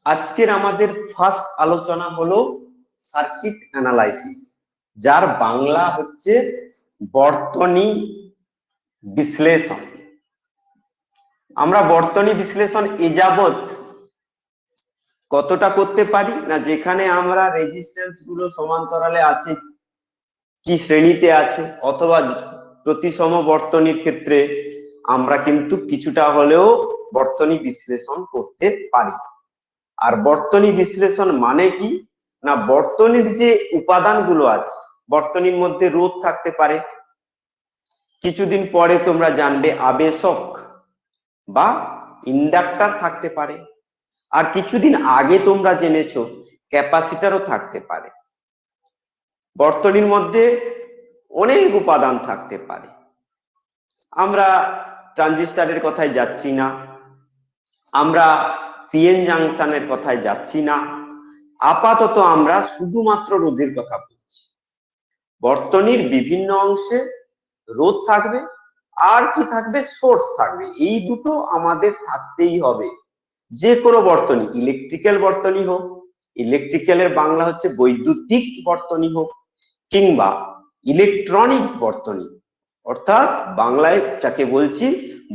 আজকের আমাদের ফার্স্ট আলোচনা হলো সার্কিট অ্যানালাইসিস, যার বাংলা হচ্ছে বর্তনী বিশ্লেষণ। আমরা বর্তনী বিশ্লেষণ এযাবৎ কতটা করতে পারি না, যেখানে আমরা রেজিস্ট্যান্স গুলো সমান্তরালে আছে কি শ্রেণীতে আছে, অথবা প্রতিসম বর্তনীর ক্ষেত্রে আমরা কিন্তু কিছুটা হলেও বর্তনী বিশ্লেষণ করতে পারি। আর বর্তনী বিশ্লেষণ মানে কি না, বর্তনীর যে উপাদানগুলো আছে, বর্তনীর মধ্যে রোধ থাকতে পারে, কিছুদিন পরে তোমরা জানবে আবেশক বা ইন্ডাক্টর থাকতে পারে, আর কিছুদিন আগে তোমরা জেনেছো ক্যাপাসিটরও থাকতে পারে। বর্তনীর মধ্যে অনেক উপাদান থাকতে পারে। আমরা ট্রানজিস্টরের কথায় যাচ্ছি না, আমরা পিএন জাংশনের কথায় যাচ্ছি না, আপাতত আমরা শুধুমাত্র রোধের কথা বলছি। বর্তনীর বিভিন্ন অংশে রোধ থাকবে, আর কি থাকবে, সোর্স থাকবে। এই দুটো আমাদের থাকতেই হবে। যে কোনো বর্তনী, ইলেকট্রিক্যাল বর্তনী হোক, ইলেকট্রিক্যালের বাংলা হচ্ছে বৈদ্যুতিক বর্তনী হোক, কিংবা ইলেকট্রনিক বর্তনী, অর্থাৎ বাংলায় যাকে বলছি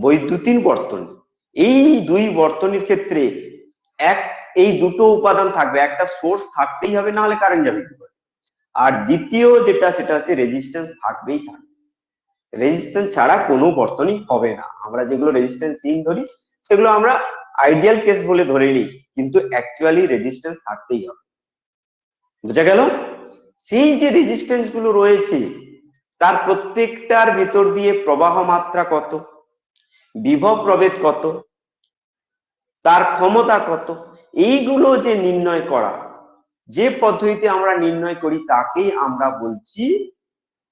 বৈদ্যুতিন বর্তনী, এই দুই বর্তনীর ক্ষেত্রে এই দুটো উপাদান থাকবে। একটা সোর্স থাকতেই হবে, না হলে কারেন্ট যাবে কি করে। আর দ্বিতীয় যেটা, সেটা হচ্ছে রেজিস্ট্যান্স থাকবেই থাকবে। রেজিস্ট্যান্স ছাড়া কোনো বর্তনী হবে না। আমরা যেগুলো রেজিস্ট্যান্সহীন ধরি সেগুলো আমরা আইডিয়াল কেস বলে ধরে নিই, কিন্তু অ্যাকচুয়ালি রেজিস্ট্যান্স থাকতেই হবে। বুঝা গেল? সেই যে রেজিস্ট্যান্স গুলো রয়েছে তার প্রত্যেকটার ভিতর দিয়ে প্রবাহ মাত্রা কত, বিভব প্রভেদ কত, তার ক্ষমতা কত, এইগুলো যে নির্ণয় করা, যে পদ্ধতিতে আমরা নির্ণয় করি তাকেই আমরা বলছি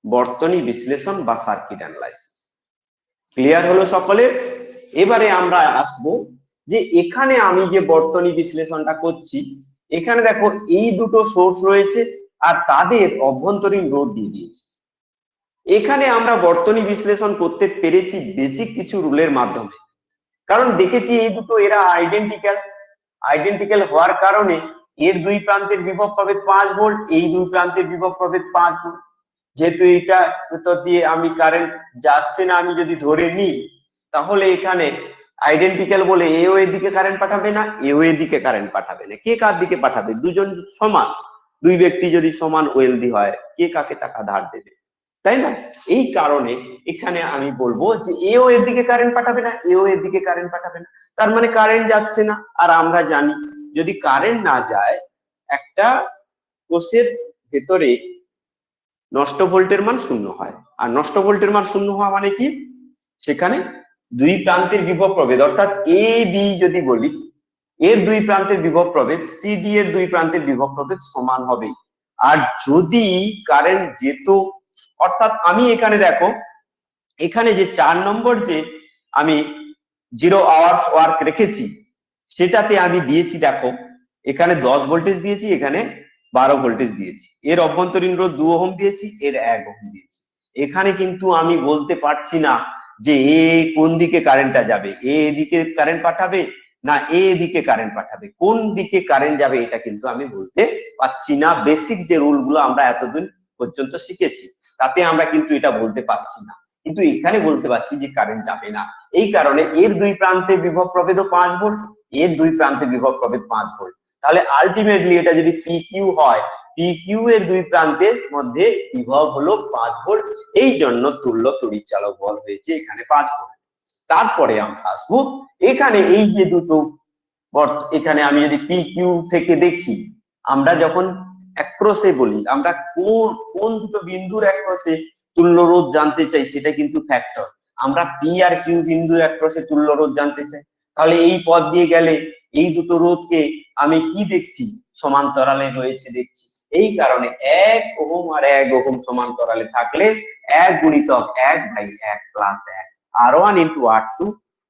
বর্তনী বিশ্লেষণ বা সার্কিট অ্যানালাইসিস। ক্লিয়ার হলো সকলের? এবারে আমরা আসবো যে এখানে আমি যে বর্তনী বিশ্লেষণটা করছি, এখানে দেখো এই দুটো সোর্স রয়েছে আর তাদের অভ্যন্তরীণ রোধ দিয়ে দিয়েছি। এখানে আমরা বর্তনী বিশ্লেষণ করতে পেরেছি বেসিক কিছু রুলের মাধ্যমে, কারণ দেখেছি এই দুটো এরা আইডেন্টিক্যাল হওয়ার কারণে এর দুই প্রান্তের বিভব প্রভেদ 5 ভোল্ট, এই দুই প্রান্তের বিভব প্রভেদ 5 ভোল্ট। যেহেতু এটা ভিতর দিয়ে আমি কারেন্ট যাচ্ছে না আমি যদি ধরে নিই, তাহলে এখানে আইডেন্টিক্যাল বলে এও এদিকে কারেন্ট পাঠাবে না, এও এদিকে কারেন্ট পাঠাবে না। কে কার দিকে পাঠাবে? দুজন সমান, দুই ব্যক্তি যদি সমান ওয়েলদি হয়, কে কাকে টাকা ধার দেবে, তাই না? এই কারণে এখানে আমি বলবো যে এও এর দিকে কারেন্ট পাঠাবে না, এও এর দিকে কারেন্ট পাঠাবে না, তার মানে কারেন্ট যাচ্ছে না। আর আমরা জানি যদি কারেন্ট না যায়, একটা কোষের ভেতরে নষ্ট ভোল্টের মান 0 হয়। আর নষ্ট ভোল্টের মান 0 হওয়া মানে কি, সেখানে দুই প্রান্তের বিভব প্রভেদ, অর্থাৎ এ বি যদি বলি, এর দুই প্রান্তের বিভব প্রভেদ সি ডি এর দুই প্রান্তের বিভব প্রভেদ সমান হবে। আর যদি কারেন্ট যেত, অর্থাৎ আমি এখানে দেখো, এখানে যে 4 নম্বর যে আমি 0 আওয়ার্স ওয়ার্ক রেখেছি, সেটাতে আমি দিয়েছি, দেখো এখানে 10 ভোল্টেজ দিয়েছি, এখানে 12 ভোল্টেজ দিয়েছি, এর অভ্যন্তরীণ রোধ 2 ওহম দিয়েছি, এর 1 ওহম দিয়েছি। এখানে কিন্তু আমি বলতে পারছি না যে এ কোন দিকে কারেন্টটা যাবে, এ এদিকে কারেন্ট পাঠাবে না এ এদিকে কারেন্ট পাঠাবে, কোন দিকে কারেন্ট যাবে এটা কিন্তু আমি বলতে পারছি না। বেসিক যে রুল গুলো আমরা এতদিন পর্যন্ত শিখেছি তাতে আমরা কিন্তু এটা বলতে পারছি না, কিন্তু এখানে বলতে পারছি যে কারেন্ট যাবে না। এই কারণে এর দুই প্রান্তে বিভব প্রভেদ 5 ভোল্ট, এর দুই প্রান্তে বিভব প্রভেদ 5 ভোল্ট। তাহলে আলটিমেটলি এটা যদি পি কিউ হয়, পি কিউ এর দুই প্রান্তের মধ্যে বিভব হলো 5 ভোল্ট, এই জন্য তুল্য তড়িৎচালক বল হয়েছে এখানে 5 ভোল্ট। তারপরে আমরা আসবো এখানে এই যে দুটো, এখানে আমি যদি পি কিউ থেকে দেখি, আমরা যখন অ্যাক্রসে বলি, আমরা কোন দুটো বিন্দুর অ্যাক্রসে তুল্য রোধ জানতে চাই, সেটা কিন্তু ফ্যাক্টর। আমরা পি আর কিউ বিন্দুর অ্যাক্রসে তুল্য রোধ জানতে চাই, তাহলে এই পথ দিয়ে গেলে এই দুটো রোধকে আমি কি দেখছি, সমান্তরালে রয়েছে দেখছি। এই কারণে 1 ওহম আর 1 ওহম সমান্তরালে থাকলে 1 গুণিতক 1 by 1 plus 1 R1 into R2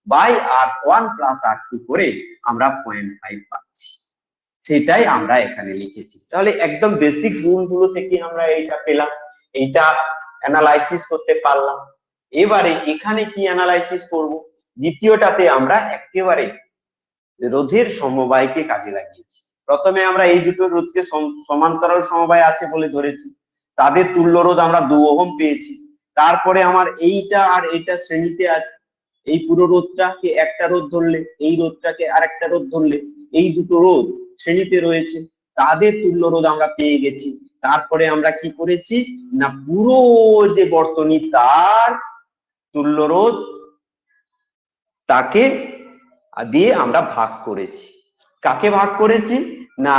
by R1 plus R2 করে আমরা 0.5 পাচ্ছি। সেটাই আমরা এখানে লিখেছি। তাহলে একদম বেসিক রুল গুলো থেকে আমরা এইটা পেলাম, এইটা অ্যানালাইসিস করতে পারলাম। এবারে এখানে কি অ্যানালাইসিস করব, দ্বিতীয়টাতে আমরা একেবারে রোধের সমবায়কে কাজে লাগিয়েছি। প্রথমে আমরা এই দুটো রোধকে সমান্তরাল সমবায় আছে বলে ধরেছি, তাদের তুল্য রোধ আমরা 2 ওহম পেয়েছি। তারপরে আমার এইটা আর এইটা শ্রেণীতে আছে, এই পুরো রোধটাকে একটা রোধ ধরলে, এই রোধটাকে আরেকটা রোধ ধরলে, এই দুটো রোধ শ্রেণীতে রয়েছে, তাদের তুল্য রোধ আমরা পেয়ে গেছি। তারপরে আমরা কি করেছি না, পুরো যে বর্তনী তার তুল্য রোধ তাকে দিয়ে আমরা ভাগ করেছি। কাকে ভাগ করেছি না,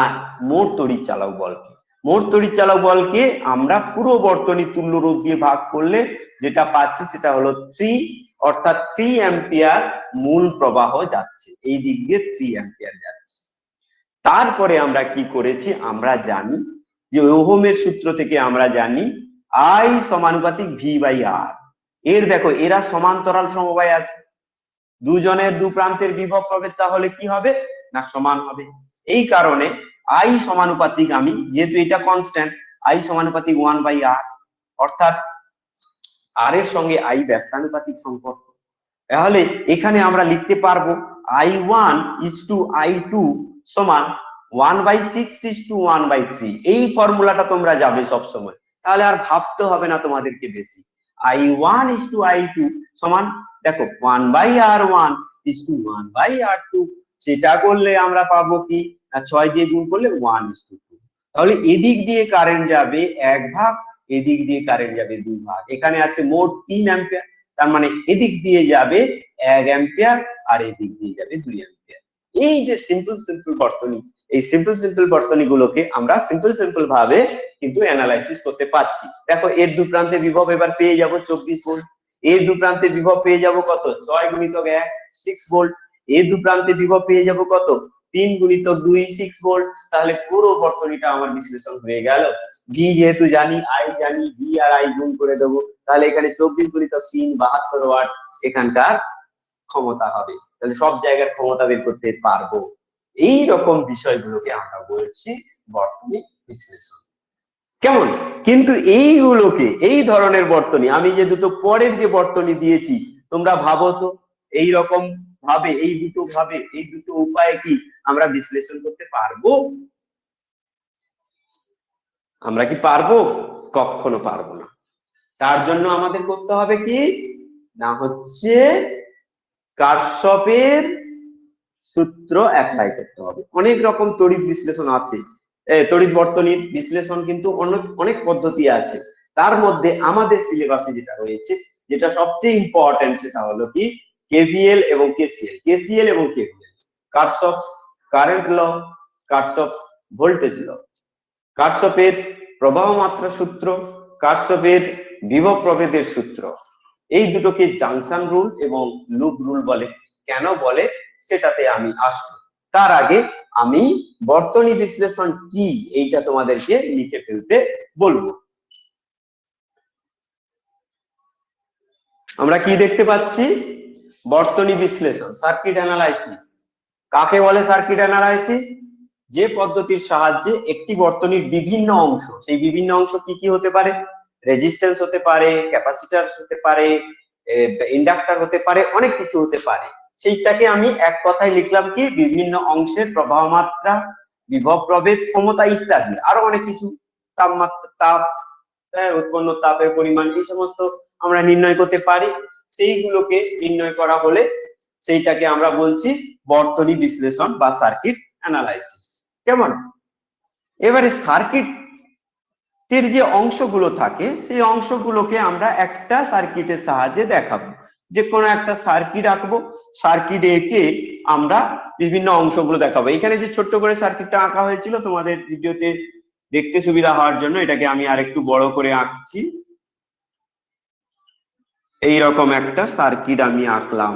মোট তড়িৎ চালক বলকে। মোট তড়িৎ চালক বলকে আমরা পুরো বর্তনী তুল্য রোধ দিয়ে ভাগ করলে যেটা পাচ্ছি সেটা হলো 3, অর্থাৎ 3 অ্যাম্পিয়ার মূল প্রবাহ যাচ্ছে, এই দিক দিয়ে 3 অ্যাম্পিয়ার যাচ্ছে। তারপরে আমরা কি করেছি, আমরা জানি যে ওহমের সূত্র থেকে আমরা জানি I সমানুপাতিক V/R। এর দেখো এরা সমান্তরাল সমবায় আছে, দুজনের দু প্রান্তের বিভব প্রভেদ তাহলে কি হবে না, সমান হবে। এই কারণে I সমানুপাতিক, আমি যেহেতু এটা কনস্ট্যান্ট, I সমানুপাতিক 1/R, অর্থাৎ R এর সঙ্গে I ব্যস্তানুপাতিক সম্পর্ক। তাহলে এখানে আমরা লিখতে পারবো I1 I2 সমান 1/6 1/3। এই ফর্মুলাটা তোমরা যাবে সব সময়, তাহলে আর ভাবতে হবে না তোমাদেরকে বেশি। I1 I2 সমান দেখো 1/R1 1/R2, সেটা করলে আমরা পাবো কি, 6 দিয়ে গুণ করলে 1:2। তাহলে এদিক দিয়ে কারেন্ট যাবে 1 ভাগ, এদিক দিয়ে কারেন্ট যাবে 2 ভাগ। এখানে আছে মোট 3 অ্যাম্পিয়ার, তার মানে এদিক দিয়ে যাবে 1 অ্যাম্পিয়ার আর এদিক দিয়ে যাবে 2 অ্যাম্পিয়ার। এই যে সিম্পল বর্তনী, এই সিম্পল বর্তনীগুলোকে আমরা সিম্পল ভাবে কিন্তু অ্যানালাইসিস করতে পারছি। দেখো এর দু প্রান্তে বিভব এবার পেয়ে যাব 24 ভোল্ট, এর দু প্রান্তে বিভব পেয়ে যাব কত, 6 গুণিতক 1 6 ভোল্ট, এর দু প্রান্তে বিভব পেয়ে যাব কত, 3 গুণিতক 2 6 ভোল্ট। তাহলে পুরো বর্তনীটা আমার বিশ্লেষণ হয়ে গেল। ভি যেহেতু জানি, আই জানি, ভি আর আই গুণ করে দেবো, তাহলে এখানে 24 গুণিতক 3 72 ওয়াট এখানকার ক্ষমতা হবে। তাহলে সব জায়গার ক্ষমতা বের করতে পারবো। এই রকম বিষয়গুলোকে আমরা বলছি বর্তনী বিশ্লেষণ। কেমন? কিন্তু এইগুলোকে, এই ধরনের বর্তনী, আমি যে দুটো পরের যে বর্তনী দিয়েছি, তোমরা ভাবো তো এই রকম ভাবে, এই দুটো ভাবে, এই দুটো উপায়ে কি আমরা বিশ্লেষণ করতে পারবো? আমরা কি পারবো? কখনো পারবো না। তার জন্য আমাদের করতে হবে কি না, হচ্ছে কারশফের সূত্র অ্যাপ্লাই করতে হবে। অনেক রকম তড়িৎ বিশ্লেষণ আছে, তড়িৎ বর্তনীর বিশ্লেষণ কিন্তু অনেক পদ্ধতি আছে। তার মধ্যে আমাদের সিলেবাসে যেটা রয়েছে, যেটা সবচেয়ে ইম্পর্টেন্ট, সেটা হলো কি কেভিএল এবং কেসিএল। কেসিএল এবং KVL, Kirchhoff current law, Kirchhoff voltage law, কারশফের প্রবাহ মাত্রা সূত্র, কারশফের বিভব প্রভেদের সূত্র। এই দুটোকে জাংশন রুল এবং লুপ রুল বলে। কেন বলে সেটাতে আমি আসবো। তার আগে আমি বর্তনী বিশ্লেষণ কি এইটা তোমাদেরকে লিখে ফেলতে বলবো। আমরা কি দেখতে পাচ্ছি, বর্তনী বিশ্লেষণ, সার্কিট অ্যানালাইসিস। কাকে বলে সার্কিট অ্যানালাইসিস? যে পদ্ধতির সাহায্যে একটি বর্তনীর বিভিন্ন অংশ, সেই বিভিন্ন অংশ কি কি হতে পারে, রেজিস্ট্যান্স হতে পারে, ক্যাপাসিটর হতে পারে, ইন্ডাক্টর হতে পারে, অনেক কিছু হতে পারে, সেইটাকে আমি এক কথায় লিখলাম কি বিভিন্ন অংশের প্রবাহ মাত্রা, বিভব প্রভেদ, ক্ষমতা ইত্যাদি, আরো অনেক কিছু, তাপমাত্রা, তাপ, উৎপন্ন তাপের পরিমাণ, এই সমস্ত আমরা নির্ণয় করতে পারি। সেইগুলোকে নির্ণয় করা হলে সেইটাকে আমরা বলছি বর্তনী বিশ্লেষণ বা সার্কিট অ্যানালাইসিস। কেমন? এবারে সার্কিটের যে অংশগুলো থাকে, সেই অংশগুলোকে আমরা একটা সার্কিটের সাহায্যে দেখাবো। যে কোনো একটা সার্কিট আঁকবো, সার্কিট এঁকে আমরা বিভিন্ন অংশগুলো দেখাবো। এখানে যে ছোট্ট করে সার্কিটটা আঁকা হয়েছিল তোমাদের ভিডিওতে দেখতে সুবিধা হওয়ার জন্য এটাকে আমি আরেকটু বড় করে আঁকছি। এইরকম একটা সার্কিট আমি আঁকলাম।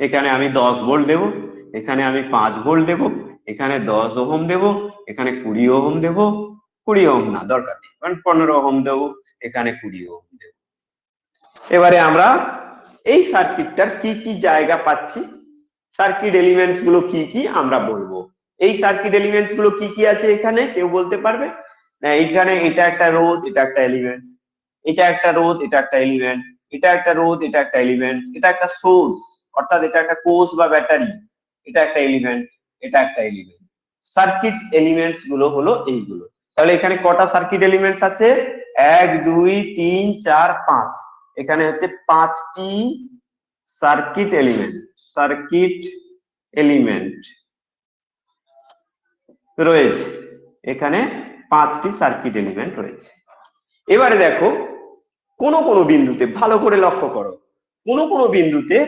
এখানে আমি 10 ভোল্ট দেব, এখানে আমি 5 ভোল্ট দেব, এখানে 10 ওহম দেব, এখানে 20 ওহম দেব, 20 ওহম না, দরকার নেই, কারণ 15 ওহম দেব, এখানে 20 ওহম দেব। এবারে আমরা এই সার্কিটটার কি কি জায়গা পাচ্ছি, সার্কিট এলিমেন্টস গুলো কি কি আমরা বলবো। এই সার্কিট এলিমেন্টস গুলো কি কি আছে এখানে, কেউ বলতে পারবে? না, এখানে এটা একটা রোধ, এটা একটা এলিমেন্ট, এটা একটা রোধ, এটা একটা এলিমেন্ট, এটা একটা রোধ, এটা একটা এলিমেন্ট, এটা একটা সোর্স, অর্থাৎ এটা একটা কোষ বা ব্যাটারি, এটা একটা এলিমেন্ট, এটা একটা এলিমেন্ট। সার্কিট এলিমেন্টস গুলো হলো এইগুলো। তাহলে এখানে কটা সার্কিট এলিমেন্টস আছে? 1 2 3 4 5। এখানে হচ্ছে 5টি সার্কিট এলিমেন্ট রয়েছে। এখানে 5টি সার্কিট এলিমেন্ট রয়েছে। এবারে দেখো কোন কোন বিন্দুতে, ভালো করে লক্ষ্য করো, কোন কোন বিন্দুতে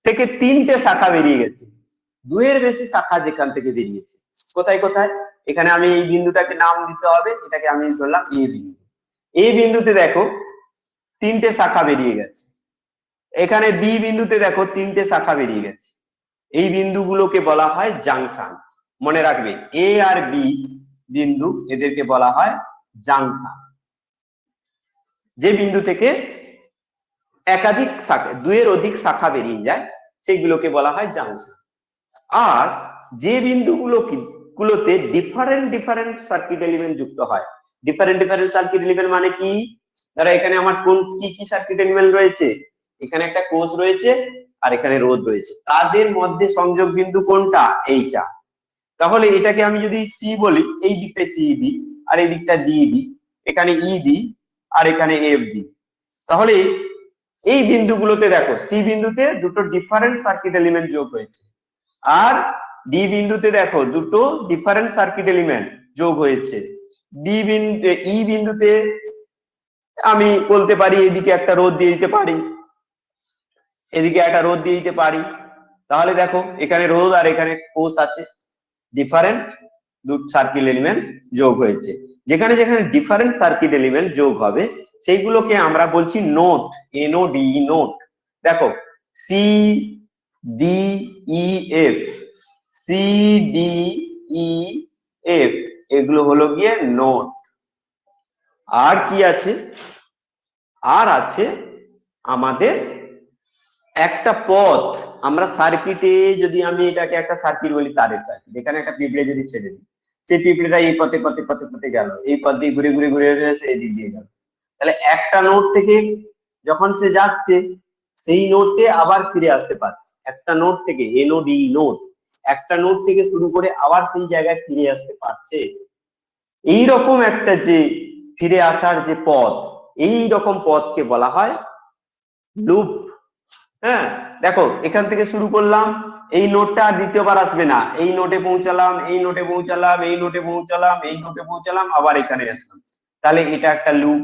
থেকে 3টে শাখা বেরিয়ে গেছে, 2-এর বেশি শাখা যেখান থেকে বেরিয়েছে। কোথায় কোথায়? এখানে আমি এই বিন্দুটাকে নাম দিতে হবে, এটাকে আমি ধরলাম এ বিন্দু। এই বিন্দুতে দেখো 3টে শাখা বেরিয়ে গেছে। এখানে বি বিন্দুতে দেখো 3টে শাখা বেরিয়ে গেছে। এই বিন্দুগুলোকে বলা হয় জাংশন। মনে রাখবে, এ আর বি বিন্দু, এদেরকে বলা হয় জাংশন। যে বিন্দু থেকে একাধিক শাখা, 2-এর অধিক শাখা বেরিয়ে যায়, সেগুলোকে বলা হয় জাংশন। আর যে বিন্দুগুলোতে ডিফারেন্ট সার্কিট এলিমেন্ট যুক্ত হয়, ডিফারেন্ট সার্কিট এলিমেন্ট মানে কি? ধরো এখানে আমার কি কি সার্কিট এলিমেন্ট রয়েছে? এখানে একটা কোষ রয়েছে আর এখানে রোধ রয়েছে, তাদের মধ্যে সংযোগ বিন্দু কোনটা? এইটা। তাহলে এটাকে আমি যদি সি বলি, এই দিকটা সি দিই আর এই দিকটা ডি দিই, এখানে ই দিই আর এখানে এফ দিই, তাহলে এই বিন্দুগুলোতে দেখো সি বিন্দুতে দুটো ডিফারেন্ট সার্কিট এলিমেন্ট যোগ হয়েছে, আর ডি বিন্দুতে দেখো দুটো ডিফারেন্ট সার্কিট এলিমেন্ট যোগ হয়েছে। ই বিন্দুতে আমি বলতে পারি এদিকে একটা রোধ দিয়ে দিতে পারি, এদিকে একটা রোধ দিয়ে দিতে পারি। তাহলে দেখো এখানে রোধ আর এখানে কোষ আছে, ডিফারেন্ট সার্কিট এলিমেন্ট যোগ হয়েছে। যেখানে যেখানে ডিফারেন্ট সার্কিট এলিমেন্ট যোগ হবে সেইগুলোকে আমরা বলছি নোড, এনওডি, নোড। দেখো C D E F, C D E F, এগুলো হলো গিয়ে নোড। আর কি আছে? আর আছে আমাদের একটা পথ। আমরা সার্কিটে, যদি আমি এটাকে একটা সার্কিট বলি, তারের সার্কিট, এখানে একটা পিঁপড়ে যদি ছেড়ে দিই, সেই পিঁপড়েটা এই পথে পথে পথে পথে গেল, এই পথ দিয়ে ঘুরে ঘুরে ঘুরে এসে এই দিক দিয়ে গেল। তাহলে একটা নোড থেকে যখন সে যাচ্ছে, সেই নোডে আবার ফিরে আসতে পারছে। একটা নোড থেকে, এনওডি, নোড, একটা নোড থেকে শুরু করে আবার সেই জায়গায় ফিরে আসতে পারছে। এইরকম একটা যে ফিরে আসার যে পথ, এই রকম পথকে বলা হয় লুপ। হ্যাঁ, দেখো এখান থেকে শুরু করলাম, এই নোটটা আর দ্বিতীয়বার আসবে না, এই নোটে পৌঁছালাম, এই নোটে পৌঁছালাম, এই নোটে পৌঁছালাম, এই নোটে পৌঁছালাম, আবার এখানে আসলাম, তাহলে এটা একটা লুপ।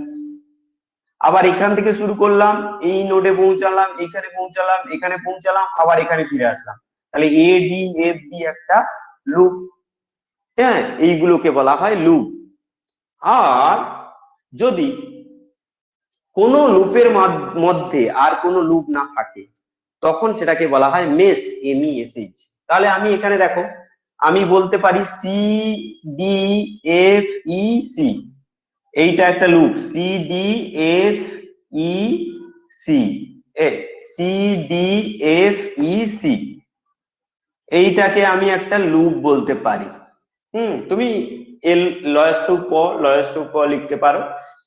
আবার এখান থেকে শুরু করলাম, এই নোটে পৌঁছালাম, এখানে পৌঁছালাম, এখানে পৌঁছালাম, আবার এখানে ফিরে আসলাম, তাহলে এ ডি এফ ডি একটা লুপ। হ্যাঁ, এইগুলোকে বলা হয় লুপ। আর যদি কোনো লুপের মধ্যে আর কোনো লুপ না থাকে, তখন সেটাকে বলা হয় মেশ, MESH। তাহলে আমি এখানে দেখো, আমি বলতে পারি C D F E C, এইটা একটা loop, C D F E C, C D F E C, এইটাকে আমি একটা লুপ বলতে পারি। তুমি এল লয়স্য প লিখতে পারো,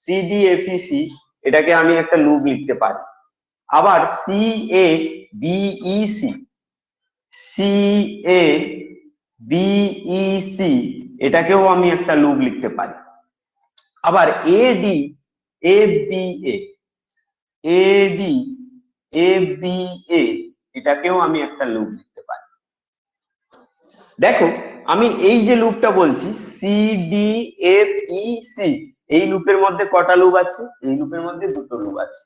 C D F E C, এটাকে আমি একটা লুপ লিখতে পারি। আবার C A B E C, C A B E C, এটাকেও আমি একটা লুপ লিখতে পারি। আবার A D F B A, A D F B A, এটাকেও আমি একটা লুপ লিখতে পারি। দেখো আমি এই যে লুপটা বলছি C D F E C, এই লুপের মধ্যে কটা লুপ আছে? এই লুপের মধ্যে দুটো লুপ আছে।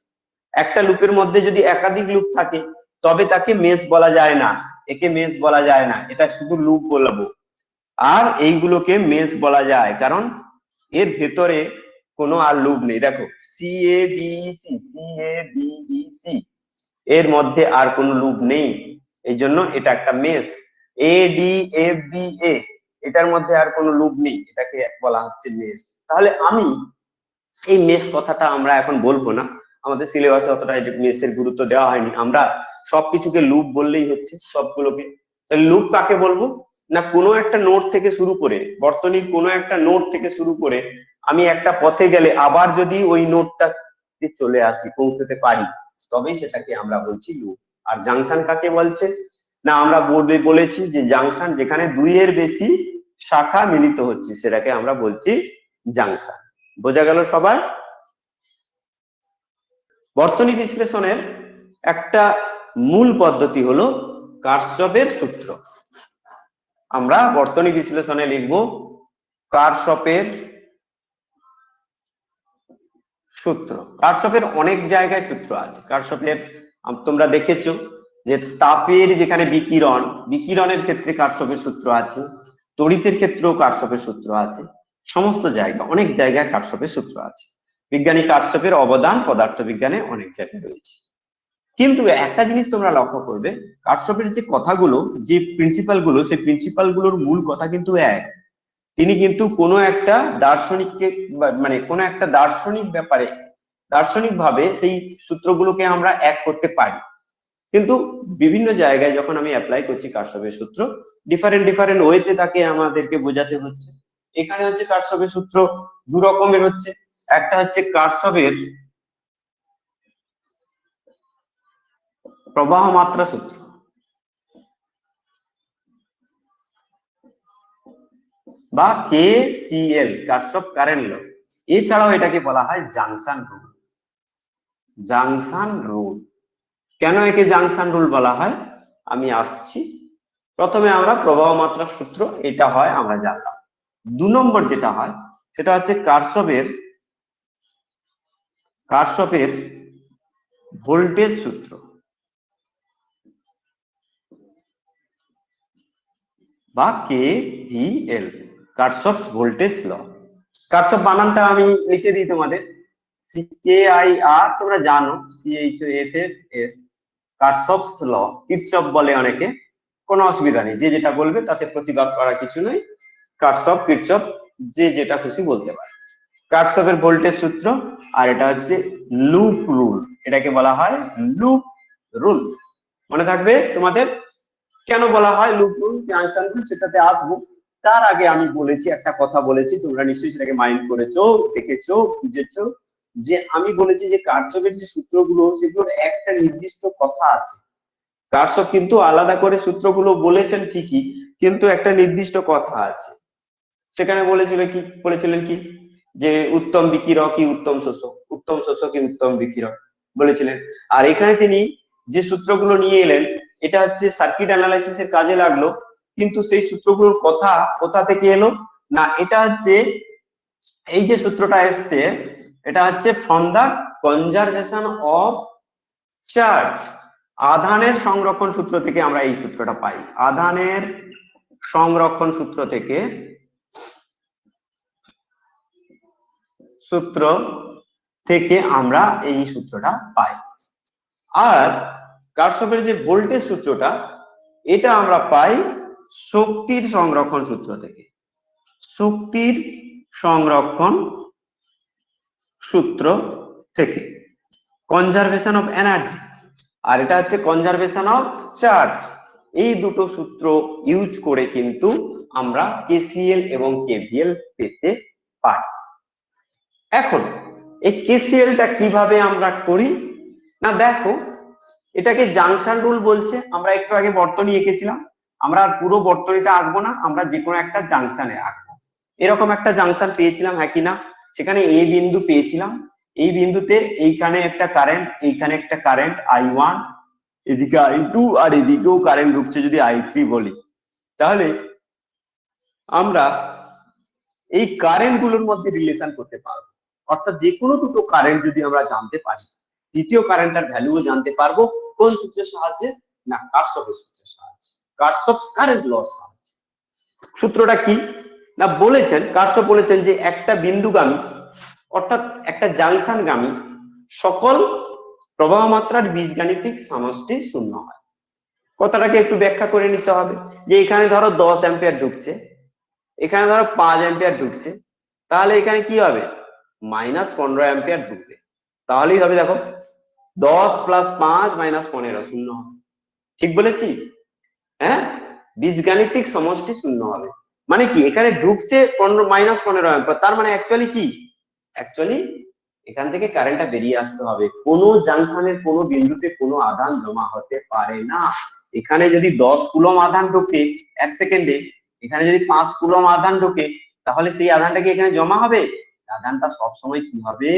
একটা লুপের মধ্যে যদি একাধিক লুপ থাকে তবে তাকে মেশ বলা যায় না, একে মেশ বলা যায় না, এটা শুধু লুপ বলবো। আর এইগুলোকে মেশ বলা যায় কারণ এর ভেতরে কোনো আর লুপ নেই। দেখো C A B E C, C A B E C, এর মধ্যে আর কোনো লুপ নেই, এই জন্য এটা একটা mesh. A D F B A, এটার মধ্যে আর কোনো লুপ নেই, এটাকে বলা হচ্ছে মেশ। তাহলে আমি এই মেশ কথাটা আমরা এখন বলবো না, আমাদের সিলেবাসে অতটা মেশের গুরুত্ব দেওয়া হয়নি, আমরা সবকিছুকে লুপ বললেই হচ্ছে সবগুলোকে। তাহলে লুপ কাকে বলবো না, কোনো একটা নোড থেকে শুরু করে, বর্তনীর কোনো একটা নোড থেকে শুরু করে আমি একটা পথে গেলে আবার যদি ওই নোডটা চলে আসি, পৌঁছতে পারি, তবেই সেটাকে আমরা বলছি লুপ। আর জাংশন কাকে বলছে? না আমরা বলেছি যে জাংশন যেখানে দুইয়ের বেশি শাখা মিলিত হচ্ছে সেটাকে আমরা বলছি জাংশন। বোঝা গেল সবার? বর্তনী বিশ্লেষণের একটা মূল পদ্ধতি হলো কারশফের সূত্র। আমরা বর্তনী বিশ্লেষণে লিখব কারশফের সূত্র। কারশফের অনেক জায়গায় সূত্র আছে। কারশফের তোমরা দেখেছো যে তাপের যেখানে বিকিরণের ক্ষেত্রে কারশফের সূত্র আছে, তড়িতের ক্ষেত্রেও কারশফের সূত্র আছে। সমস্ত জায়গা, অনেক জায়গায় কারশফের সূত্র আছে। বিজ্ঞানী কারশফের অবদান পদার্থবিজ্ঞানে অনেক জায়গায় রয়েছে। কিন্তু একটা জিনিস তোমরা লক্ষ্য করবে, কারশফের যে কথাগুলো, যে প্রিন্সিপাল গুলো, সেই প্রিন্সিপাল গুলোর মূল কথা কিন্তু এক। তিনি কিন্তু কোনো একটা দার্শনিককে মানে কোনো একটা দার্শনিক ব্যাপারে দার্শনিক ভাবে সেই সূত্রগুলোকে আমরা এক করতে পারি। কিন্তু বিভিন্ন জায়গায় যখন আমি অ্যাপ্লাই করছি কারশফের সূত্র, ডিফারেন্ট ওয়েতে তাকে আমাদেরকে বোঝাতে হচ্ছে। এখানে হচ্ছে কারশফের সূত্র দু রকমের হচ্ছে। একটা হচ্ছে কারশফের প্রবাহ মাত্রা সূত্র, বা KCL, কারশফ কারেন্ট ল। এছাড়াও এটাকে বলা হয় জাংশন রুল। জাংশন রুল কেন একে জাংশন রুল বলা হয় আমি আসছি। প্রথমে আমরা প্রবাহ মাত্রা সূত্র এটা হয় আমরা জানলাম। 2 নম্বর যেটা হয় সেটা হচ্ছে কারশফের ভোল্টেজ সূত্র বা KVL, কারশফ ভোল্টেজ ল। কারশফ বানানটা আমি লিখে দিই তোমাদের, CKIR, তোমরা জানো CHOFFS, কারশফস ল। কিরচফ বলে অনেকে, কোনো অসুবিধা নেই, যে যেটা বলবে তাতে প্রতিবাদ করার কিছু নেই। কারশফ, কিরচফ, যে যেটা খুশি বলতে পারে। কারশফের ভোল্টেজ সূত্র, আর এটা হচ্ছে লুপ রুল। এটাকে বলা হয় লুপ রুল। মনে থাকবে তোমাদের কেন বলা হয় লুপ রুল, জাংশন রুল, সেটাতে আসবো। তার আগে আমি বলেছি, একটা কথা বলেছি, তোমরা নিশ্চয়ই সেটাকে মাইন্ড করেছো, দেখেছো, বুঝেছো, যে আমি বলেছি যে কারশফের যে সূত্রগুলো সেগুলোর একটা নির্দিষ্ট কথা আছে। কারশফ কিন্তু আলাদা করে সূত্রগুলো বলেছেন ঠিকই, কিন্তু একটা নির্দিষ্ট কথা আছে। সেখানে বলেছিলেন কি যে উত্তম বিকিরক কি উত্তম শোষক, উত্তম শোষক কি উত্তম বিকিরক বলেছিলেন। আর এখানে তিনি যে সূত্রগুলো নিয়ে এলেন এটা হচ্ছে সার্কিট অ্যানালাইসিসের কাজে লাগলো, কিন্তু সেই সূত্রগুলোর কথা কোথা থেকে এলো? না, এটা হচ্ছে এই যে সূত্রটা এসছে এটা হচ্ছে from the conservation of charge, আধানের সংরক্ষণ সূত্র থেকে আমরা এই সূত্রটা পাই। আধানের সংরক্ষণ সূত্র থেকে আমরা এই সূত্রটা পাই। আর কারশফের যে ভোল্টেজ সূত্রটা এটা আমরা পাই শক্তির সংরক্ষণ সূত্র থেকে। শক্তির সংরক্ষণ সূত্র থেকে, কনজারভেশন অফ এনার্জি, আর এটা হচ্ছে কনজারভেশন অফ চার্জ। এই দুটো সূত্র ইউজ করে কিন্তু আমরা KCL এবং KVL পেতে পারি। এখন এই KCLটা কিভাবে আমরা করি? না দেখো, এটাকে জাংশন রুল বলছে। আমরা একটু আগে বর্তনী এঁকেছিলাম, আমরা আর পুরো বর্তনীটা আঁকবো না, আমরা যে কোনো একটা জাংশনে আঁকবো। এরকম একটা জাংশন পেয়েছিলাম, হ্যাঁ কিনা? সেখানে A বিন্দু পেয়েছিলাম, এই বিন্দুতে এইখানে একটা কারেন্ট, এইখানে একটা কারেন্ট I1, এদিকে I2, আর এদিকেও কারেন্ট ঢুকছে যদি I3 বলি, তাহলে আমরা এই কারেন্ট গুলোর মধ্যে রিলেশন করতে পারবো। অর্থাৎ যে কোনো দুটো কারেন্ট যদি আমরা জানতে পারি, দ্বিতীয় কারেন্টটার ভ্যালুও জানতে পারবো। কোন সূত্রের সাহায্যে? না, কারশফের সূত্রের সাহায্যে, কারশফ কারেন্ট ল সাহায্যে। সূত্রটা কি না বলেছেন, কারশফ বলেছেন যে একটা বিন্দুগামী অর্থাৎ একটা জাংশনগামী সকল প্রবাহ মাত্রার বীজগাণিতিক সমষ্টি শূন্য হয়। কথাটাকে একটু ব্যাখ্যা করে নিতে হবে, যে এখানে ধরো 10 অ্যাম্পিয়ার ঢুকছে, এখানে ধরো 5 অ্যাম্পিয়ার ঢুকছে, তাহলে এখানে কি হবে? -15 অ্যাম্পিয়ার ঢুকবে। তাহলেই হবে, দেখো 10 + 5 - 15 শূন্য হবে। ঠিক বলেছি? হ্যাঁ, বীজগাণিতিক সমষ্টি শূন্য হবে। মানে কি, এখানে ঢুকছে -15 অ্যাম্পিয়ার, তার মানে অ্যাকচুয়ালি কি? অ্যাকচুয়ালি এখান থেকে কারেন্টটা বেরিয়ে আসতে হবে। কোনো জাংশনের কোনো বিন্দুতে কোনো আধান জমা হতে পারে না। এখানে যদি 10 কুলম আধান ঢোকে 1 সেকেন্ডে, এখানে যদি 5 কুলম আধান ঢোকে, তাহলে সেই আধানটা কি এখানে জমা হবে? আধানটা সবসময় কি হবে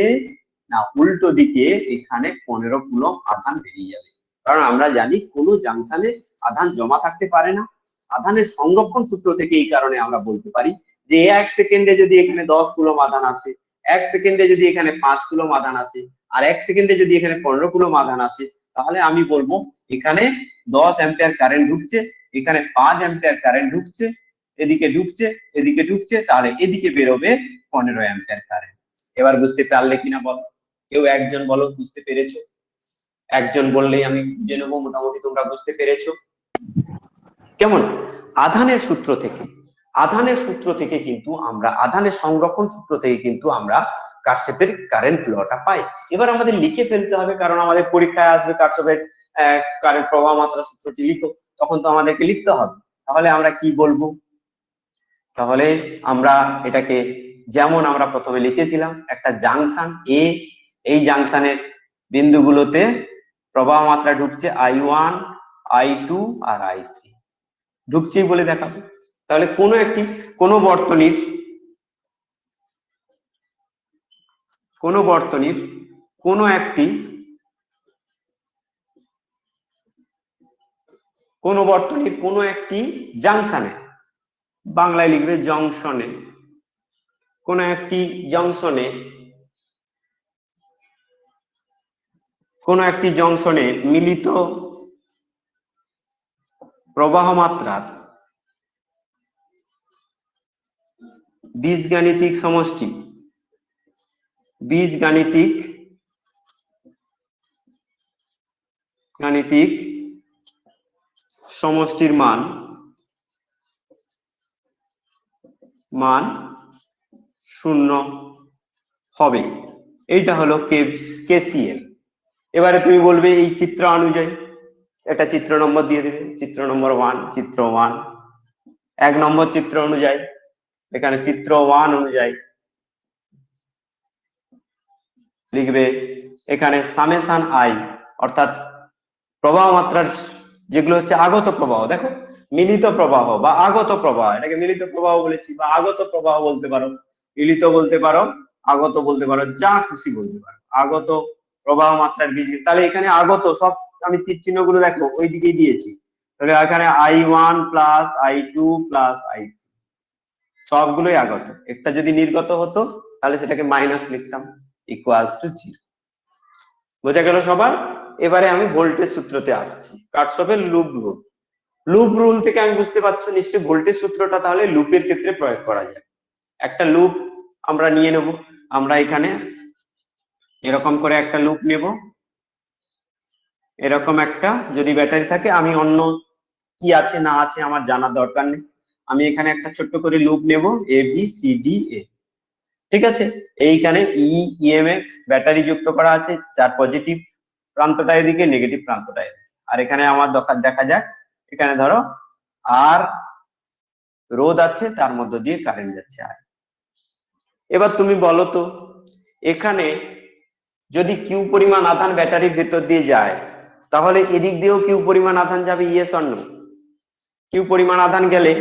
না, উল্টো দিকে এখানে 15 কুলম আধান বেরিয়ে যাবে। কারণ আমরা জানি কোনো জাংশনে আধান জমা থাকতে পারে না। আধানের সংরক্ষণ সূত্র থেকে এই কারণে আমরা বলতে পারি যে 1 সেকেন্ডে যদি এখানে 10 কুলম আধান আসে, 1 সেকেন্ডে যদি এখানে 5 কুলম আধান আসে, আর 1 সেকেন্ডে যদি এখানে 15 কুলম আধান আসে, তাহলে আমি বলবো এখানে 10 অ্যাম্পিয়ার কারেন্ট ঢুকছে, এখানে 5 অ্যাম্পিয়ার কারেন্ট ঢুকছে, এদিকে ঢুকছে, এদিকে ঢুকছে, তাহলে এদিকে বেরোবে 15 অ্যাম্পিয়ার কারেন্ট। এবার বুঝতে পারলে কিনা বলো? কেউ একজন বলো বুঝতে পেরেছো? একজন বললেই আমি বুঝে নেবো মোটামুটি তোমরা বুঝতে পেরেছো। কেমন? আধানের সূত্র থেকে, আধানের সূত্র থেকে কিন্তু আমরা, আধানের সংরক্ষণ সূত্র থেকে কিন্তু আমরা কারশ্যাফের কারেন্ট লটা পাই। এবার আমাদের লিখে ফেলতে হবে, কারণ আমাদের পরীক্ষায় আসবে কারশ্যাফের কারেন্ট প্রবাহ মাত্রা সূত্রটি লিখো, তখন তো আমাদেরকে লিখতে হবে। তাহলে আমরা কি বলবো? তাহলে আমরা এটাকে যেমন আমরা প্রথমে লিখেছিলাম, একটা জাংশন এ, এই জাংশনের বিন্দুগুলোতে প্রবাহ মাত্রা ঢুকছে I1, I2 আর I3 ঢুকছেই বলে দেখাবো। তাহলে কোনো একটি, কোনো বর্তনীর কোনো একটি জাংশনে, বাংলায় লিখবে জংশনে, কোন একটি জংশনে মিলিত প্রবাহ মাত্রার বীজগাণিতিক সমষ্টির মান 0 হবে। এইটা হলো KCL। এবারে তুমি বলবে এই চিত্র অনুযায়ী একটা চিত্র নম্বর দিয়ে দেবে, চিত্র নম্বর 1, চিত্র 1, 1 নম্বর চিত্র অনুযায়ী এখানে চিত্র 1 অনুযায়ী লিখবে এখানে সামেশন আই, অর্থাৎ প্রবাহ মাত্রার যেগুলো হচ্ছে আগত প্রবাহ, দেখো মিলিত প্রবাহ বা আগত প্রবাহ, এটাকে মিলিত প্রবাহ বলেছি বা আগত প্রবাহ বলতে পারো, মিলিত বলতে পারো, আগত বলতে পারো, যা খুশি বলতে পারো, আগত প্রবাহ মাত্রার বীজ। তাহলে এখানে আগত সব আমি তীর চিহ্ন গুলো দেখো ওই দিকেই দিয়েছি, তাহলে এখানে I1 plus I2 plus I3 সবগুলোই আগত। একটা যদি নির্গত হতো তাহলে সেটাকে মাইনাস লিখতাম, ইকুয়ালস টু 0। বোঝা গেল সবার? এবারে আমি ভোল্টেজ সূত্রতে আসছি, কারশ্যাফের লুপ রুল থেকে আমি বুঝতে পারছো নিশ্চয়ই ভোল্টেজ সূত্রটা তাহলে লুপের ক্ষেত্রে প্রয়োগ করা যায়। একটা লুপ আমরা নিয়ে নেব, আমরা এখানে এরকম করে একটা লুপ নেব, এরকম একটা যদি ব্যাটারি থাকে, আমি অন্য কি আছে না আছে আমার জানার দরকার নেই, আমি এখানে একটা ছোট্ট করে লুপ নেব ABCDA, ঠিক আছে? এইখানে EMF ব্যাটারি যুক্ত করা আছে, যার পজিটিভ প্রান্তটা এদিকে, নেগেটিভ প্রান্তটা এদিকে। আর এখানে আমার দেখা যাক, এখানে ধরো আর রোধ আছে, তার মধ্য দিয়ে কারেন্ট যাচ্ছে I। এবার তুমি বলো তো, এখানে যদি কিউ পরিমাণ আধান ব্যাটারির ভেতর দিয়ে যায়, তাহলে এদিক দিয়েও কিউ পরিমাণ আধান যাবে, ইয়েস অর নো? কিউ পরিমাণ আধান গেলে,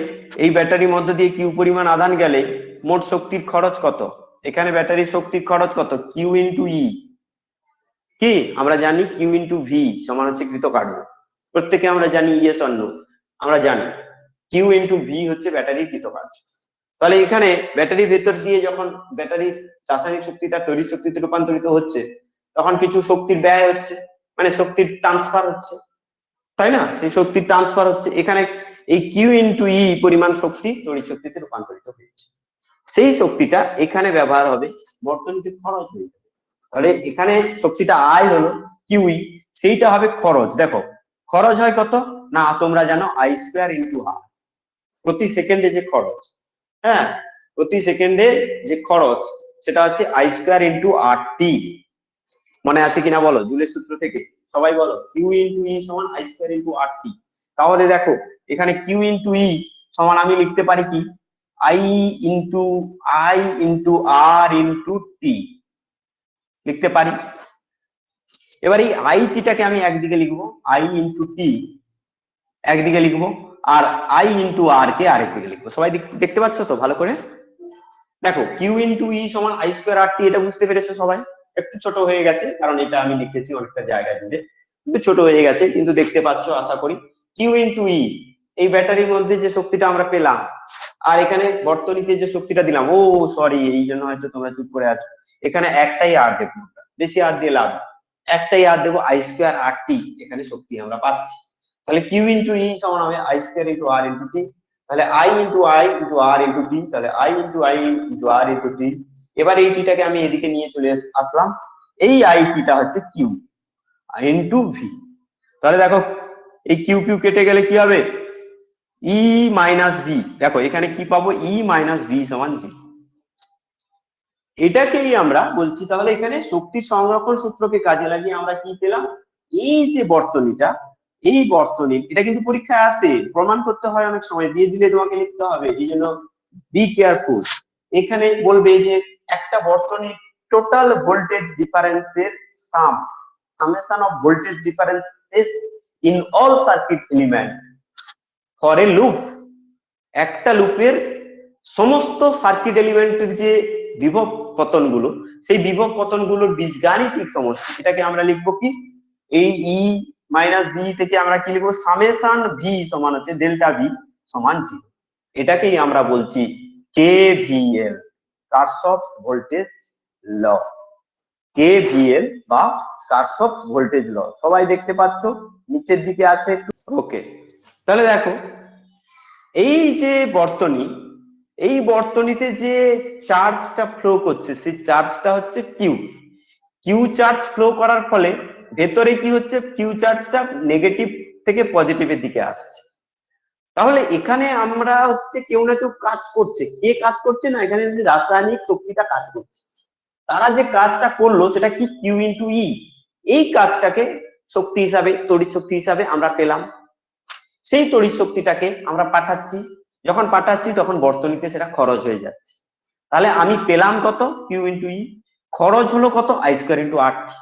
এই ব্যাটারির মধ্য দিয়ে কিউ পরিমাণ আধান গেলে মোট শক্তির খরচ কত? এখানে ব্যাটারির শক্তির খরচ কত? কিউ ইন্টু ই, কি আমরা জানি কিউ ইন্টু ভি সমান হচ্ছে কৃতকার্য, প্রত্যেকে আমরা জানি, ইয়েস অর নো? আমরা জানি কিউ ইন্টু ভি হচ্ছে ব্যাটারির কৃতকার্য। তাহলে এখানে ব্যাটারির ভেতর দিয়ে যখন ব্যাটারির রাসায়নিক শক্তিটা তড়িৎ শক্তিতে রূপান্তরিত হচ্ছে, তখন কিছু শক্তির ব্যয় হচ্ছে, মানে শক্তির ট্রান্সফার হচ্ছে, তাই না? সেই শক্তির ট্রান্সফার হচ্ছে, এখানে এই কিউ ইন্টু ই পরিমাণ শক্তি তড়িৎ শক্তিতে রূপান্তরিত হয়েছে, সেই শক্তিটা এখানে ব্যবহার হবে, বর্তনীতে খরচ হয়ে যাবে। তাহলে এখানে শক্তিটা আই হলো কিউই, সেইটা হবে খরচ। দেখো খরচ হয় কত না, তোমরা জানো I² ইন্টু আর, প্রতি সেকেন্ডে যে খরচ, হ্যাঁ প্রতি সেকেন্ডে যে খরচ সেটা হচ্ছে I² ইন্টু RT। মনে আছে কিনা বলো জুলের সূত্র থেকে? সবাই বলো, কিউ ইন্টু ই সমান I² ইন্টু RT। তাহলে দেখো এখানে কিউ ইন্টু ই সমান আমি লিখতে পারি কি, I ইন্টু আর ইন্টু টি। লিখতে পারি। এবার এই আইটিটাকে আমি একদিকে লিখবো, আই ইন্টু টি একদিকে লিখবো, আর আই ইন্টু আর কে আরেকদিকে লিখবো। সবাই দেখতে পাচ্ছ তো ভালো করে? দেখো কিউ ইন্টু ই সমান আই স্কোয়ার আর টি, এটা বুঝতে পেরেছো সবাই? একটু ছোট হয়ে গেছে কারণ এটা আমি লিখেছি অনেকটা জায়গা জুড়ে, কিন্তু ছোট হয়ে গেছে, কিন্তু দেখতে পাচ্ছ আশা করি। কিউ ইন্টু ই, এই ব্যাটারির মধ্যে যে শক্তিটা আমরা পেলাম, আর এখানে বর্তনীতে যে শক্তিটা দিলাম, ও সরি এই জন্য হয়তো তোমরা চুপ করে আছো, এখানে একটাই আর দেবো, বেশি আর দিয়ে লাভ, একটাই আর দেবো, আই স্কোয়ার আর টি, এখানে শক্তি আমরা পাচ্ছি। তাহলে কিউ ইন্টু ই সমান হবে I square into R into T, তাহলে I into R into T, তাহলে I into R into T. এবার এই টিটাকে আমি এদিকে নিয়ে চলে আসলাম, এই আই টিটা হচ্ছে কিউ ইন্টু ভি। তাহলে দেখো এই কিউ কিউ কেটে গেলে কি হবে, ই মাইনাস ভি, দেখো এখানে কি পাবো, ই মাইনাস ভি সমান 0। এটাকেই আমরা বলছি, তাহলে এখানে শক্তির সংরক্ষণ সূত্রকে কাজে লাগিয়ে আমরা কি পেলাম, এই যে বর্তনীটা, এই বর্তনী, এটা কিন্তু পরীক্ষায় আসে, প্রমাণ করতে হয়, অনেক সময় দিয়ে দিলে তোমাকে লিখতে হবে, এই জন্য বি কেয়ারফুল। এখানে বলবে যে একটা বর্তনীর টোটাল ভোল্টেজ ডিফারেন্সের summation of voltage differences in all circuit element for a loop. একটা লুপের সমস্ত সার্কিট এলিমেন্টের যে বিভব পতনগুলো, সেই বিভব পতনগুলোর বীজগাণিতিক সমষ্টি, এটাকে আমরা লিখবো কি, এই ই মাইনাস ভি থেকে আমরা কি লিখবো, সামেশন ভি সমান হচ্ছে ডেল্টা ভি সমান 0। এটাকেই আমরা বলছি কেভিএল, কারশফস ভোল্টেজ ল, কেভিএল বা কারশফস ভোল্টেজ ল। সবাই দেখতে পাচ্ছ নিচের দিকে আছে একটু, ওকে। তাহলে দেখো এই যে বর্তনী, এই বর্তনীতে যে চার্জটা ফ্লো করছে, সেই চার্জটা হচ্ছে কিউ। কিউ চার্জ ফ্লো করার ফলে ভেতরে কি হচ্ছে, কিউ চার্জটা নেগেটিভ থেকে পজিটিভের দিকে আসছে। তাহলে এখানে আমরা হচ্ছে কেউ না কেউ কাজ করছে, কে কাজ করছে না, এখানে যে রাসায়নিক শক্তিটা কাজ করছে, তারা যে কাজটা করলো সেটা কি, কিউ ইন্টু ই, এই কাজটাকে শক্তি হিসাবে, তড়িৎ শক্তি হিসাবে আমরা পেলাম। সেই তড়িৎ শক্তিটাকে আমরা পাঠাচ্ছি, যখন পাঠাচ্ছি তখন বর্তনীতে সেটা খরচ হয়ে যাচ্ছে। তাহলে আমি পেলাম কত, কিউ ইন্টু ই, খরচ হলো কত, আই স্কোয়ার ইন্টু আর টি।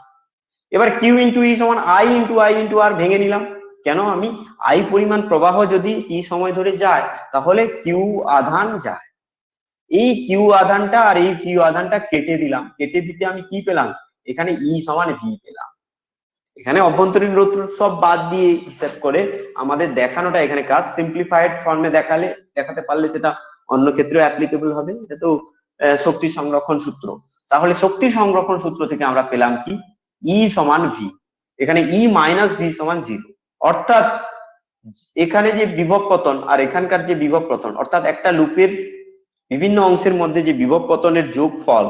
এবার কিউ ইন্টু ই সমান আই ইন্টু আর ভেঙে নিলাম, কেন, আমি আই পরিমাণ প্রবাহ যদি ই সময় ধরে যায় তাহলে কিউ আধান যায়, এই কিউ আধানটা আর এই কিউ আধানটা কেটে দিলাম, কেটে দিতে আমি কি পেলাম, এখানে ই সমান ভি পেলাম। এখানে অভ্যন্তরীণ রোধ সব বাদ দিয়ে হিসাব করে আমাদের দেখানোটা এখানে কাজ, সিম্পলিফাইড ফর্মে দেখাতে পারলে সেটা অন্য ক্ষেত্রেও অ্যাপ্লিকেবল হবে। এটা তো শক্তি সংরক্ষণ সূত্র, তাহলে শক্তি সংরক্ষণ সূত্র থেকে আমরা পেলাম কি, ই সমান ভি, এখানে ই মাইনাস ভি সমান 0। অর্থাৎ এখানে যে বিভব পতন আর এখানকার যে বিভব পতন, অর্থাৎ একটা লুপের বিভিন্ন অংশের মধ্যে যে বিভব পতনের যোগফল,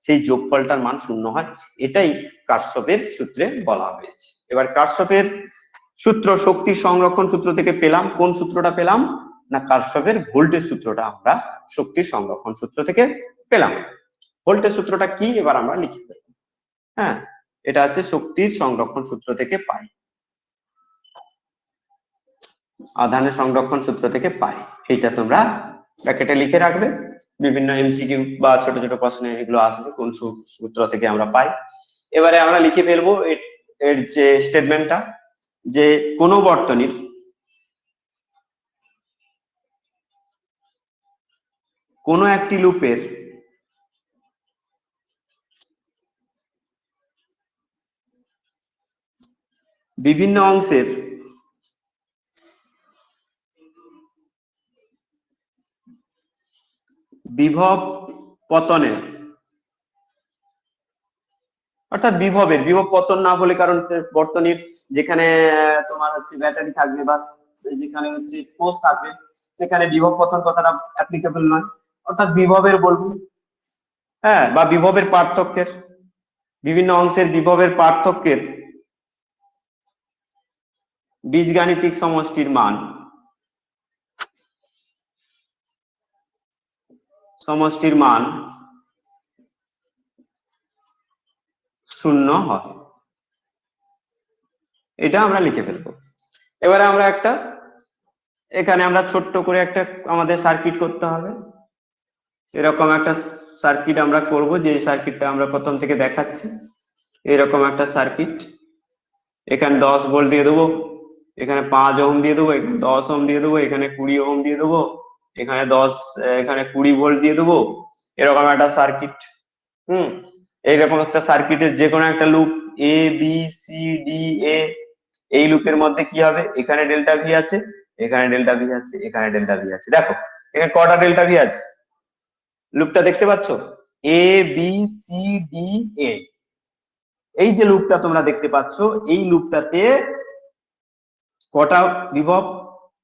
সেই যোগফলটার মান 0 হয়, এটাই কারশফের সূত্রে বলা হয়েছে। এবার কারশফের সূত্র শক্তি সংরক্ষণ সূত্র থেকে পেলাম, কোন সূত্রটা পেলাম না, কারশফের ভোল্টেজ সূত্রটা আমরা শক্তি সংরক্ষণ সূত্র থেকে পেলাম। ভোল্টেজ সূত্রটা কি এবার আমরা লিখে ফেলব, হ্যাঁ, এটা হচ্ছে শক্তির সংরক্ষণ সূত্র থেকে পাই, আধানের সংরক্ষণ সূত্র থেকে পাই, এইটা তোমরা ব্র্যাকেটে লিখে রাখবে, বিভিন্ন এমসিকিউ বা ছোট ছোট প্রশ্নে এগুলো আসবে, কোন সূত্র থেকে আমরা পাই। এবারে আমরা লিখে ফেলবো এর যে স্টেটমেন্টটা, যে কোন বর্তনীর কোন একটি লুপের বিভিন্ন অংশের বিভব পতনের, অর্থাৎ বিভব পতন না বলে, কারণ বর্তনীর যেখানে তোমার হচ্ছে ব্যাটারি থাকবে বা যেখানে হচ্ছে কোষ থাকবে সেখানে বিভব পতন কথাটা অ্যাপ্লিকেবল নয়, অর্থাৎ বিভবের বলবো, হ্যাঁ, বা বিভবের পার্থক্যের, বিভিন্ন অংশের বিভবের পার্থক্যের বীজগাণিতিক সমষ্টির মান শূন্য হয়, এটা আমরা লিখে ফেলবো। এবারে আমরা এখানে আমরা ছোট্ট করে একটা আমাদের সার্কিট করতে হবে, এরকম একটা সার্কিট আমরা করব, যে সার্কিটটা আমরা প্রথম থেকে দেখাচ্ছি। এরকম একটা সার্কিট, এখানে 10 ভোল্ট দিয়ে দেবো, এখানে 5 ওহম দিয়ে দেবো, এখানে 10 ওহম দিয়ে দেবো, এখানে 20 ওহম দিয়ে দেবো, এখানে 20 ভোল্ট দিয়ে দেবো, এরকম একটা সার্কিট। হুম, এইরকম একটা সার্কিটের যে কোনো একটা loop A B C D A, এই লুপের মধ্যে কি হবে, এখানে ডেল্টা ভি আছে, এখানে ডেল্টা ভি আছে, এখানে ডেল্টা ভি আছে। দেখো এখানে কটা ডেল্টা ভি আছে, লুপটা দেখতে পাচ্ছ, এ বি সি ডি এ, এই যে লুপটা তোমরা দেখতে পাচ্ছ, এই লুপটাতে কটা বিভব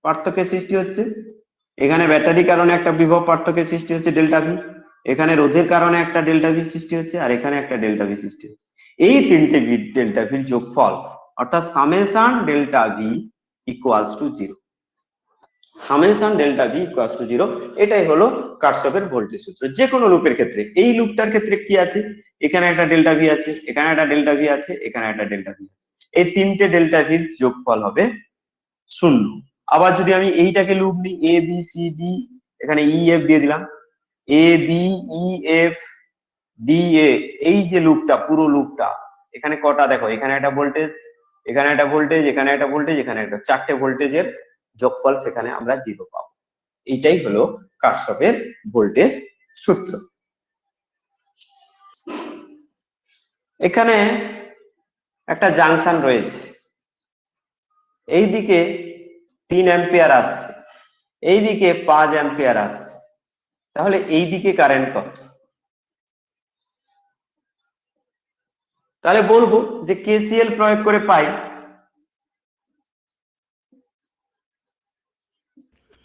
পার্থক্যের সৃষ্টি হচ্ছে, এখানে ব্যাটারির কারণে একটা বিভব পার্থক্যের সৃষ্টি হচ্ছে ডেল্টা ভি, এখানে রোধের কারণে একটা ডেল্টা ভি সৃষ্টি হচ্ছে, আর এখানে একটা ডেল্টা ভি সৃষ্টি হচ্ছে। এই তিনটে ডেল্টা ভির যোগফল অর্থাৎ summation delta V equals to 0, summation delta V equals to 0, এটাই হলো কার্শফের ভোল্টেজ সূত্র যে কোনো লুপের ক্ষেত্রে। এই লুপটার ক্ষেত্রে কি আছে, এখানে একটা ডেল্টা ভি আছে, এখানে একটা ডেল্টা ভি আছে, এখানে একটা ডেল্টা ভি আছে, এই তিনটে ডেল্টা ভির যোগফল হবে 0। আবার যদি আমি এইটাকে লুপ নিই, এ বি সি ডি, এখানে ই এফ দিয়ে দিলাম, A B E F D A, এই যে লুপটা, পুরো লুপটা, এখানে কটা দেখো, এখানে একটা ভোল্টেজ, এখানে একটা ভোল্টেজ, এখানে একটা ভোল্টেজ, এখানে একটা, চারটে ভোল্টেজের যোগফল, সেখানে আমরা 0 পাবো। এইটাই হলো কার্শফের ভোল্টেজ সূত্র। এখানে একটা জাংশন রয়েছে, এইদিকে 3 অ্যাম্পিয়ার আসছে, এইদিকে 5 অ্যাম্পিয়ার আসছে, তাহলে এইদিকে কারেন্ট কত? তাহলে বলবো যে কেসিএল প্রয়োগ করে পাই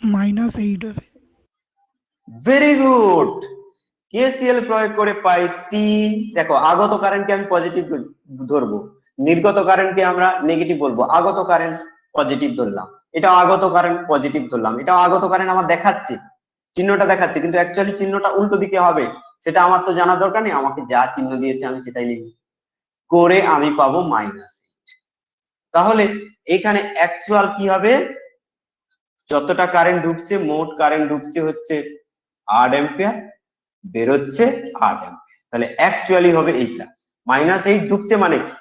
-8 হবে। ভেরি গুড, কেসিএল প্রয়োগ করে পাই 3। দেখো আগত কারেন্টকে আমি পজিটিভ ধরবো, নির্গত কারেন্টকে আমরা নেগেটিভ বলবো, আগত কারেন্ট পজিটিভ ধরলাম, এটা আগত কারেন্ট পজিটিভ ধরলাম, এটা আগত কারেন্ট আমার দেখাচ্ছে, চিহ্নটা দেখাচ্ছে, কিন্তু অ্যাকচুয়ালি চিহ্নটা উল্টো দিকে হবে, সেটা আমার তো জানা দরকার নেই, আমাকে যা চিহ্ন দিয়েছে আমি সেটাই লিখব, করে আমি পাবো -8। তাহলে এখানে অ্যাকচুয়াল কি হবে, যতটা কারেন্ট ঢুকছে, মোট কারেন্ট ঢুকছে হচ্ছে 8 অ্যাম্পিয়ার, বেরোচ্ছে 8 অ্যাম্পিয়ার, তাহলে অ্যাকচুয়ালি হবে এইটা, -8 ঢুকছে মানে কি,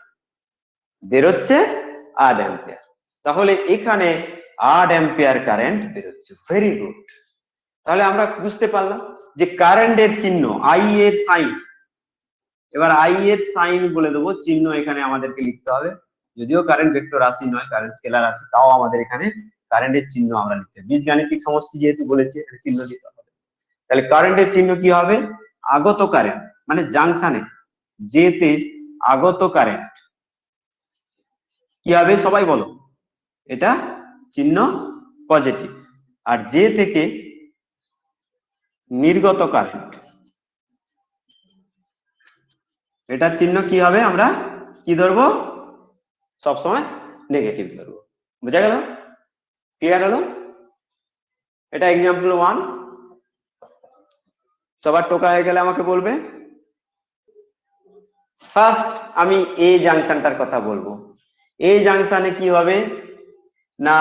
বেরোচ্ছে 8 অ্যাম্পিয়ার, তাহলে এখানে 8 অ্যাম্পিয়ার কারেন্ট বেরোচ্ছে। ভেরি গুড, তাহলে আমরা বুঝতে পারলাম যে কারেন্টের চিহ্ন, আই এর সাইন, এবার আই এর সাইন বলে দেবো, চিহ্ন এখানে আমাদেরকে লিখতে হবে, যদিও কারেন্ট ভেক্টর রাশি নয়, কারেন্ট স্কেলার রাশি, তাও আমাদের এখানে কারেন্টের চিহ্ন আমরা লিখতে হবে, বীজগাণিতিক সমষ্টি যেহেতু বলেছে এখানে চিহ্ন দিতে হবে। তাহলে কারেন্টের চিহ্ন কি হবে, আগত কারেন্ট মানে জাংশনে যেতে আগত কারেন্ট কি হবে, সবাই বলো, এটা চিহ্ন পজিটিভ, আর যে থেকে নির্গত কারেন্ট, এটা চিহ্ন কি হবে, আমরা কি ধরবো, সবসময় নেগেটিভ ধরবো। বুঝা গেল, ক্লিয়ার হলো? এটা এক্সাম্পল 1। সবার টোকা হয়ে গেলে আমাকে বলবে। ফার্স্ট আমি এই জাংশনটার কথা বলবো, এই জাংশনে কি হবে না,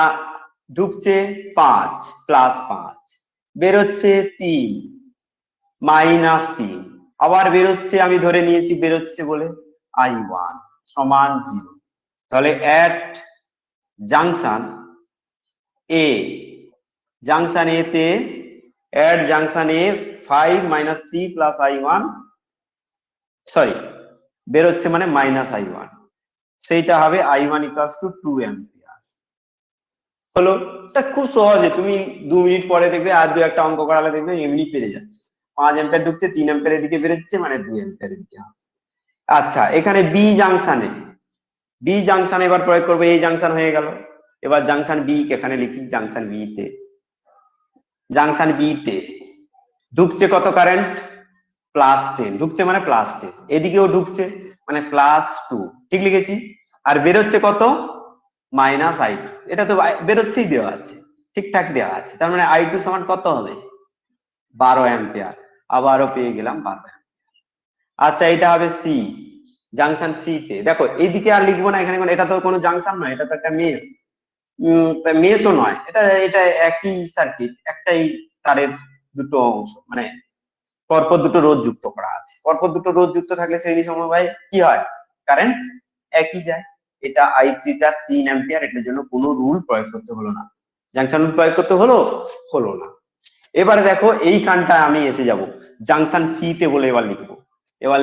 ঢুকছে 5 +5, বেরোচ্ছে 3 -3, আবার বেরোচ্ছে, আমি ধরে নিয়েছি বেরোচ্ছে বলে I1 সমান 0, তাহলে অ্যাট জাংশন এ, জাংশন এ তে, at junction A 5 - 3 + I1, sorry বেরোচ্ছে মানে -I1, সেইটা হবে I1 = 2 অ্যাম্পিয়ার। হলো, এটা খুব সহজে, তুমি 2 মিনিট পরে দেখবে আর 2-একটা অঙ্ক করালে দেখবে এমনি পেরে যাচ্ছে, 5 অ্যাম্পিয়ার ঢুকছে, 3 অ্যাম্পিয়ারের দিকে বেরোচ্ছে, মানে 2 অ্যাম্পিয়ারের দিকে। আচ্ছা, এখানে বি জাংশনে এবার প্রয়োগ করবো, এই জাংশন হয়ে গেল, এবার জাংশন বি এখানে লিখি, জাংশন বি তে ঢুকছে কত কারেন্ট, +10, ঢুকছে মানে +10, এদিকেও ঢুকছে মানে +2, ঠিক লিখেছি, আর বেরোচ্ছে কত, -I2, এটা তো বেরোচ্ছেই দেওয়া আছে, ঠিকঠাক দেওয়া আছে, তার মানে I2 সমান কত হবে, 12 অ্যাম্পিয়ার, আবারও পেয়ে গেলাম 12 অ্যাম্পিয়ার। আচ্ছা, এটা হবে সি, জাংশন সি তে, দেখো এইদিকে আর লিখবো না, এখানে এটা তো কোনো জাংশন নয়, এটা তো একটা মেশ, মেশও নয়, এটা এটা একই সার্কিট, একটাই তারের দুটো অংশ, মানে পরপর দুটো রোধ যুক্ত করা আছে, পরপর দুটো রোধ যুক্ত থাকলে শ্রেণী সমবায় কি হয়, কারেন্ট একই যায়। এটা I3 টা 3 অ্যাম্পিয়ার, এটার জন্য কোনো রুল প্রয়োগ করতে হলো না, জাংশন রুল প্রয়োগ করতে হলো হলো না। এবারে দেখো এইখানটা আমি এসে যাব জাংশন সি তে বলে এবার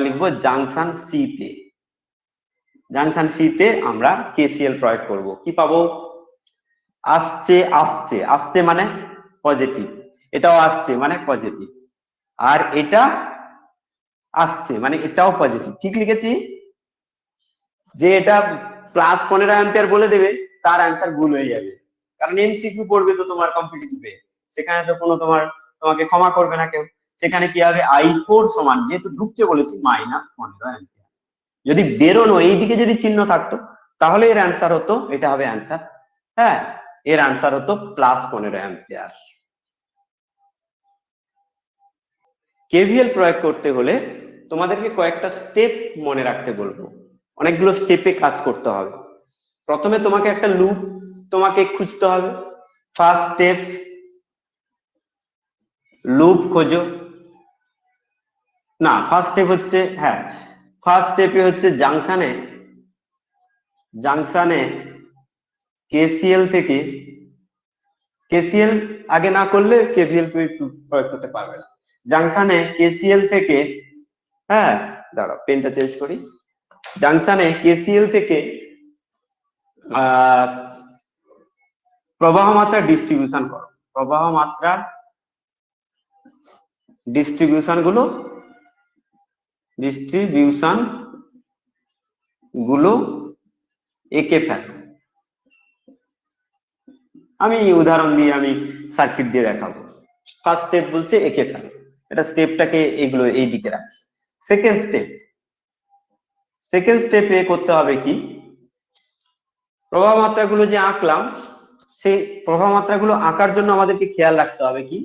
লিখবো জাংশন সি তে। জাংশন সি তে আমরা কেসিএল প্রয়োগ করব। কি পাবো? আসছে আসছে আসছে মানে পজিটিভ, এটাও আসছে মানে পজিটিভ, আর এটা আসছে মানে এটাও পজিটিভ। ঠিক লিখেছি? যে এটা প্লাস 15 অ্যাম্পিয়ার বলে দেবে তার অ্যান্সার ভুল হয়ে যাবে, কারণ এমসিকিউ পড়বে তো তোমার কম্পিটিটিভে, সেখানে তো কোনো তোমাকে ক্ষমা করবে না কেউ। সেখানে কি হবে? I4 সমান, যেহেতু ঢুকছে বলেছি, -15 অ্যাম্পিয়ার। যদি বেরোনো এইদিকে যদি চিহ্ন থাকতো তাহলে এর অ্যান্সার হতো, এটা হবে অ্যান্সার, হ্যাঁ, এর অ্যান্সার হতো +15 অ্যাম্পিয়ার। কেভিএল প্রয়োগ করতে হলে তোমাদেরকে কয়েকটা স্টেপ মনে রাখতে বলবো, অনেকগুলো স্টেপে কাজ করতে হবে। প্রথমে তোমাকে একটা লুপ তোমাকে খুঁজতে হবে। ফার্স্ট স্টেপ, লুপ খোঁজো। না, ফার্স্ট স্টেপ হচ্ছে, হ্যাঁ, ফার্স্ট স্টেপে হচ্ছে জাংশনে কেসিএল থেকে, কেসিএল আগে না করলে কেভিএল তুমি প্রয়োগ করতে পারবে না। জাংশনে কেসিএল থেকে, হ্যাঁ দাঁড়াও পেনটা চেঞ্জ করি, জাংশনে কেসিএল থেকে প্রবাহ মাত্রা ডিস্ট্রিবিউশন করো। প্রবাহ মাত্রার ডিস্ট্রিবিউশন গুলো এঁকে ফেলো। আমি উদাহরণ দিয়ে, আমি সার্কিট দিয়ে দেখাবো। ফার্স্ট স্টেপ বলছে এঁকে ফেলো, এটা স্টেপটাকে এগুলো এই দিকে রাখি। সেকেন্ড স্টেপে করতে হবে কি, প্রবাহ মাত্রাগুলো যে আঁকলাম, সেই প্রবাহ মাত্রাগুলো আঁকার জন্য আমাদেরকে খেয়াল রাখতে হবে কি,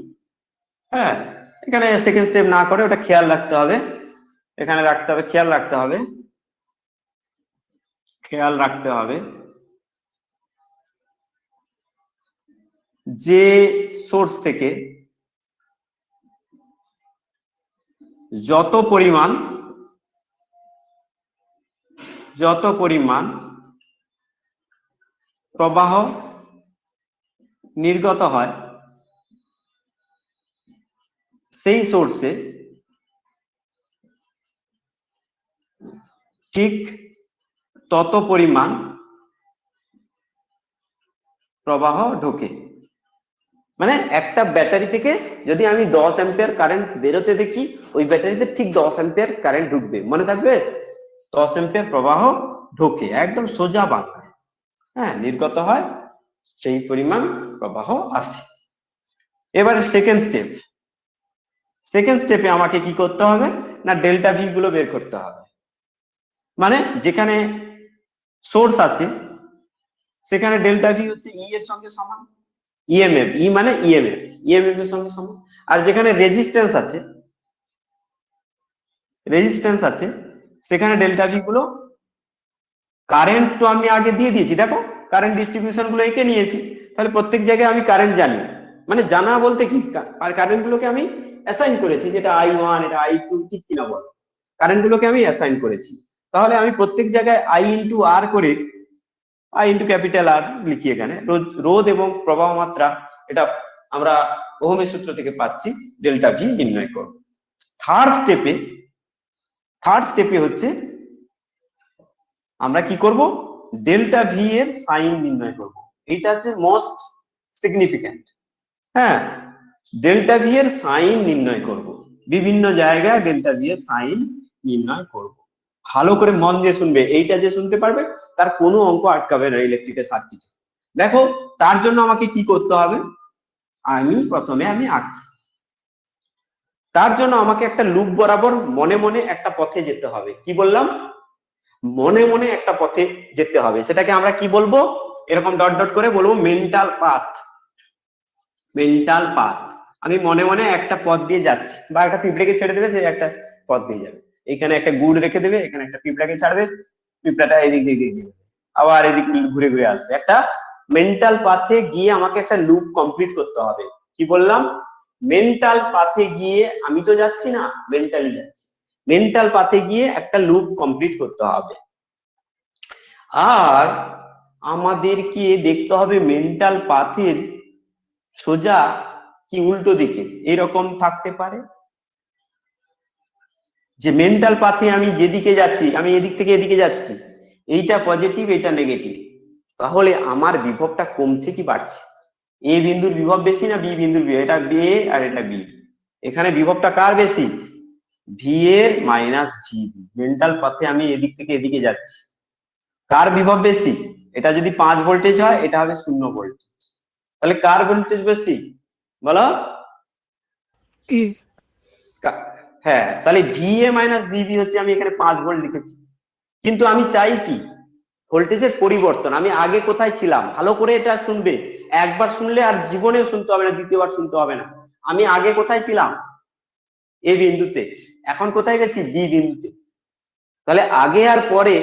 হ্যাঁ, এখানে সেকেন্ড স্টেপ না করে ওটা খেয়াল রাখতে হবে, এখানে রাখতে হবে, খেয়াল রাখতে হবে যে সোর্স থেকে যত পরিমাণ প্রবাহ নির্গত হয় সেই সোর্সে ঠিক তত পরিমাণ প্রবাহ ঢোকে। মানে একটা ব্যাটারি থেকে যদি আমি 10 অ্যাম্পিয়ার কারেন্ট বেরোতে দেখি, ওই ব্যাটারিতে ঠিক 10 অ্যাম্পিয়ার কারেন্ট ঢুকবে, মনে থাকবে? 10 অ্যাম্পিয়ার প্রবাহ ঢোকে, একদম সোজা বাংলায়, হ্যাঁ, নির্গত হয় সেই পরিমাণ প্রবাহ আসে। এবারে সেকেন্ড স্টেপে আমাকে কি করতে হবে না, ডেল্টা ভি গুলো বের করতে হবে। মানে যেখানে সোর্স আছে সেখানে ডেল্টা ভি হচ্ছে ই এর সঙ্গে সমান, ইএমএফ, ই মানে ইএমএফ এর সঙ্গে সমান। আর যেখানে রেজিস্ট্যান্স আছে সেখানে ডেল্টা ভি গুলো, কারেন্ট তো আমি আগে দিয়ে দিয়েছি, দেখো কারেন্ট ডিস্ট্রিবিউশন গুলো এঁকে নিয়েছি, তাহলে প্রত্যেক জায়গায় আমি কারেন্ট জানি, মানে জানা বলতে কি, আর কারেন্ট গুলোকে আমি অ্যাসাইন করেছি, যেটা I1, এটা I2, ঠিক কিনা বলো, কারেন্ট গুলোকে আমি অ্যাসাইন করেছি। তাহলে আমি প্রত্যেক জায়গায় I ইন্টু আর করে, I ইন্টু ক্যাপিটাল আর লিখি, এখানে রোধ এবং প্রবাহ মাত্রা, এটা আমরা ওহমের সূত্র থেকে পাচ্ছি, ডেল্টা ভি নির্ণয় করব। থার্ড স্টেপে হচ্ছে আমরা কি করব, ডেল্টা ভি এর সাইন নির্ণয় করব। এটা হচ্ছে মোস্ট সিগনিফিক্যান্ট, হ্যাঁ, ডেল্টা ভি এর সাইন নির্ণয় করব, বিভিন্ন জায়গায় ডেল্টা ভি এর সাইন নির্ণয় করব। ভালো করে মন দিয়ে শুনবে, এইটা যে শুনতে পারবে তার কোনো অঙ্ক আটকাবে না ইলেকট্রিক্যাল সার্কিট। দেখো তার জন্য আমাকে কি করতে হবে, প্রথমে আমি আঁকি। তার জন্য আমাকে একটা লুপ বরাবর মনে মনে একটা পথে যেতে হবে। কি বললাম? মনে মনে একটা পথে যেতে হবে, সেটাকে আমরা কি বলবো, এরকম ডট ডট করে বলবো মেন্টাল পাথ। আমি মনে মনে একটা পথ দিয়ে যাচ্ছি, বা একটা পিঁপড়েকে ছেড়ে দেবে, সে একটা পথ দিয়ে যাবে, এখানে একটা গুড় রেখে দেবে, এখানে একটা পিঁপড়াকে ছাড়বে, পিঁপড়াটা এদিক দিয়ে আবার এদিক ঘুরে ঘুরে আসবে। একটা মেন্টাল পাথে গিয়ে আমাকে একটা লুপ কমপ্লিট করতে হবে। কি বললাম? মেন্টাল পাথে গিয়ে, আমি তো যাচ্ছি না, মেন্টালি যাচ্ছি, মেন্টাল পাথে গিয়ে একটা লুপ কমপ্লিট করতে হবে। আর আমাদেরকে দেখতে হবে মেন্টাল পাথের সোজা কি উল্টো দিকে এরকম থাকতে পারে, যে মেন্টাল পাথে আমি যেদিকে যাচ্ছি, আমি এদিক থেকে এদিকে যাচ্ছি, এইটা পজিটিভ এইটা নেগেটিভ, তাহলে আমার বিভবটা কমছে কি বাড়ছে? এ বিন্দুর বিভব বেশি না বি বিন্দুর বিভব? এটা বি আর এটা বি, এখানে বিভবটা কার বেশি? ভি এর মাইনাস ভি। মেন্টাল পাথে আমি এদিক থেকে এদিকে যাচ্ছি, কার বিভব বেশি? এটা যদি 5 ভোল্টেজ হয় এটা হবে 0 ভোল্টেজ, তাহলে কার ভোল্টেজ বেশি বলো? এ হ্যাঁ, তাহলে ভিএ মাইনাস ভিবি হচ্ছে, আমি এখানে 5 ভোল্ট লিখেছি, কিন্তু আমি চাই কি ভোল্টেজের পরিবর্তন। আমি আগে কোথায় ছিলাম ভালো করে এটা শুনবে, একবার শুনলে আর জীবনেও শুনতে হবে না, দ্বিতীয়বার শুনতে হবে না। আমি আগে কোথায় ছিলাম? এ বিন্দুতে, এখন কোথায় গেছি? বি বিন্দুতে। তাহলে আগে আর পরে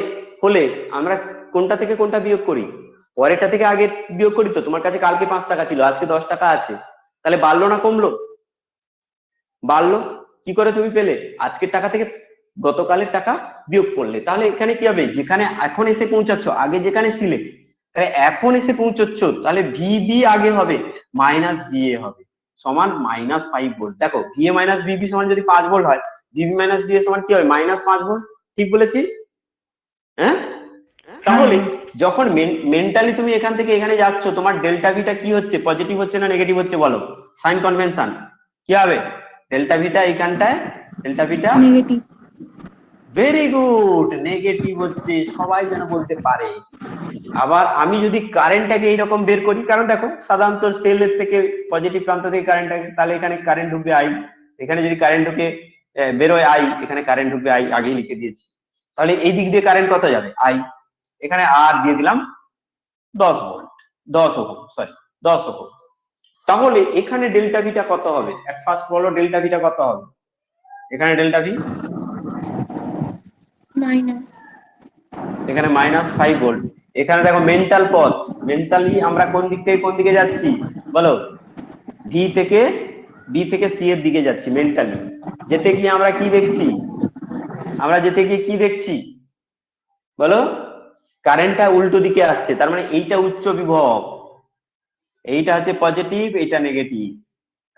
হলে আমরা কোনটা থেকে কোনটা বিয়োগ করি? পরেরটা থেকে আগে বিয়োগ করি। তো তোমার কাছে কালকে 5 টাকা ছিল, আজকে 10 টাকা আছে, তাহলে বাড়লো না কমলো? বাড়লো। কি করে তুমি পেলে? আজকের টাকা থেকে গতকালের টাকা বিয়োগ করলে। তাহলে এখানে কি হবে? যেখানে এখন এসে পৌঁছাচ্ছ, আগে যেখানে ছিলে, তাহলে এখন এসে পৌঁছচ্ছ, তাহলে ভিবি আগে হবে, মাইনাস ভিএ হবে, সমান -5 ভোল্ট। দেখো ভিএ মাইনাস ভিবি সমান যদি 5 ভোল্ট হয়, ভিবি মাইনাস ভিএ সমান কি হবে? -5 ভোল্ট। ঠিক বলেছি? হ্যাঁ। তাহলে যখন মেন্টালি তুমি এখান থেকে এখানে যাচ্ছ, তোমার ডেল্টা ভিটা কি হচ্ছে? পজিটিভ হচ্ছে না নেগেটিভ হচ্ছে বলো? সাইন কনভেনশন কি হবে? ডেল্টা ভিটা এইখানটায়, ডেল্টা ভিটা নেগেটিভ। ভেরি গুড, নেগেটিভ হচ্ছে, সবাই যেন বলতে পারে। আবার আমি যদি কারেন্টটাকে এইরকম বের করি, কারণ দেখো সাধারণত সেলের থেকে পজিটিভ প্রান্ত থেকে কারেন্টটাকে, তাহলে এখানে কারেন্ট ঢুকবে আই, এখানে যদি কারেন্ট ঢুকে বেরোয় আই, এখানে কারেন্ট ঢুকবে আই, আগেই লিখে দিয়েছি। তাহলে এই দিক দিয়ে কারেন্ট কত যাবে? আই। এখানে আর দিয়ে দিলাম 10 ভোল্ট, 10 ওহম, সরি 10 ওহম। তাহলে এখানে ডেল্টা ভিটা কত হবে? এট ফার্স্ট বলো ডেল্টা ভিটা কত হবে? এখানে ডেল্টা ভি মাইনাস, এখানে -5 ভোল্ট। এখানে দেখো মেন্টাল পথ, মেন্টালি আমরা কোন দিক থেকে কোন দিকে যাচ্ছি বলো? বি থেকে সি এর দিকে যাচ্ছি মেন্টালি। যেতে গিয়ে আমরা কি দেখছি? আমরা যেতে গিয়ে কি দেখছি বলো? কারেন্টটা উল্টো দিকে আসছে, তার মানে এইটা উচ্চ বিভব, এইটা হচ্ছে পজিটিভ, এইটা নেগেটিভ।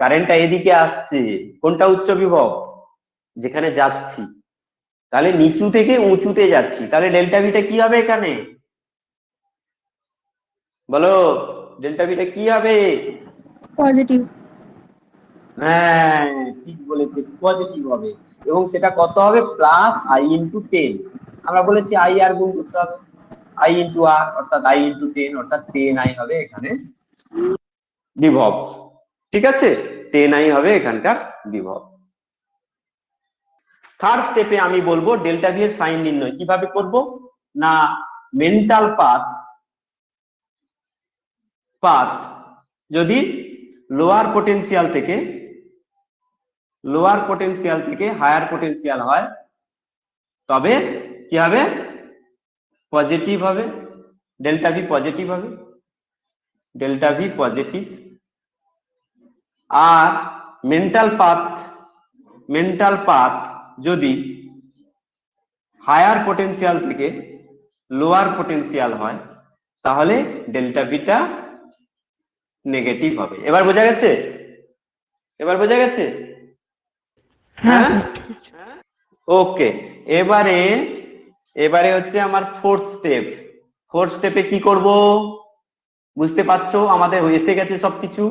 কারেন্টটা এদিকে আসছে, কোনটা উচ্চ বিভব? যেখানে যাচ্ছি। তাহলে নিচু থেকে উঁচুতে যাচ্ছি, তাহলে ডেল্টা ভিটা কি হবে এখানে বলো? ডেল্টা ভিটা কি হবে? পজিটিভ। হ্যাঁ ঠিক বলেছে, পজিটিভ হবে। এবং সেটা কত হবে? Plus I into 10। আমরা বলেছি আই আর গুণ করতে হবে, আই ইন্টু আর, অর্থাৎ আই ইন্টু 10, অর্থাৎ 10 আই হবে এখানে বিভব। ঠিক আছে, 10 আই হবে এখানকার বিভব। থার্ড স্টেপে আমি বলবো ডেল্টা ভি এর সাইন নির্ণয় কিভাবে করব না, মেন্টাল পাথ যদি লোয়ার পটেনশিয়াল থেকে হায়ার পটেনশিয়াল হয়, তবে কি হবে? পজিটিভ হবে, ডেল্টা ভি পজিটিভ হবে, ডেল্টা ভি পজিটিভ। আর মেন্টাল পাথ যদি হায়ার পটেনশিয়াল থেকে লোয়ার পটেনশিয়াল হয়, তাহলে ডেল্টা ভিটা নেগেটিভ হবে। এবার বোঝা গেছে? এবার বোঝা গেছে? হ্যাঁ হ্যাঁ, স্যার ঠিক আছে। ওকে। এবারে হচ্ছে আমার ফোর্থ স্টেপ। ফোর্থ স্টেপে কি করব বুঝতে পারছো? আমাদের এসে গেছে সবকিছু,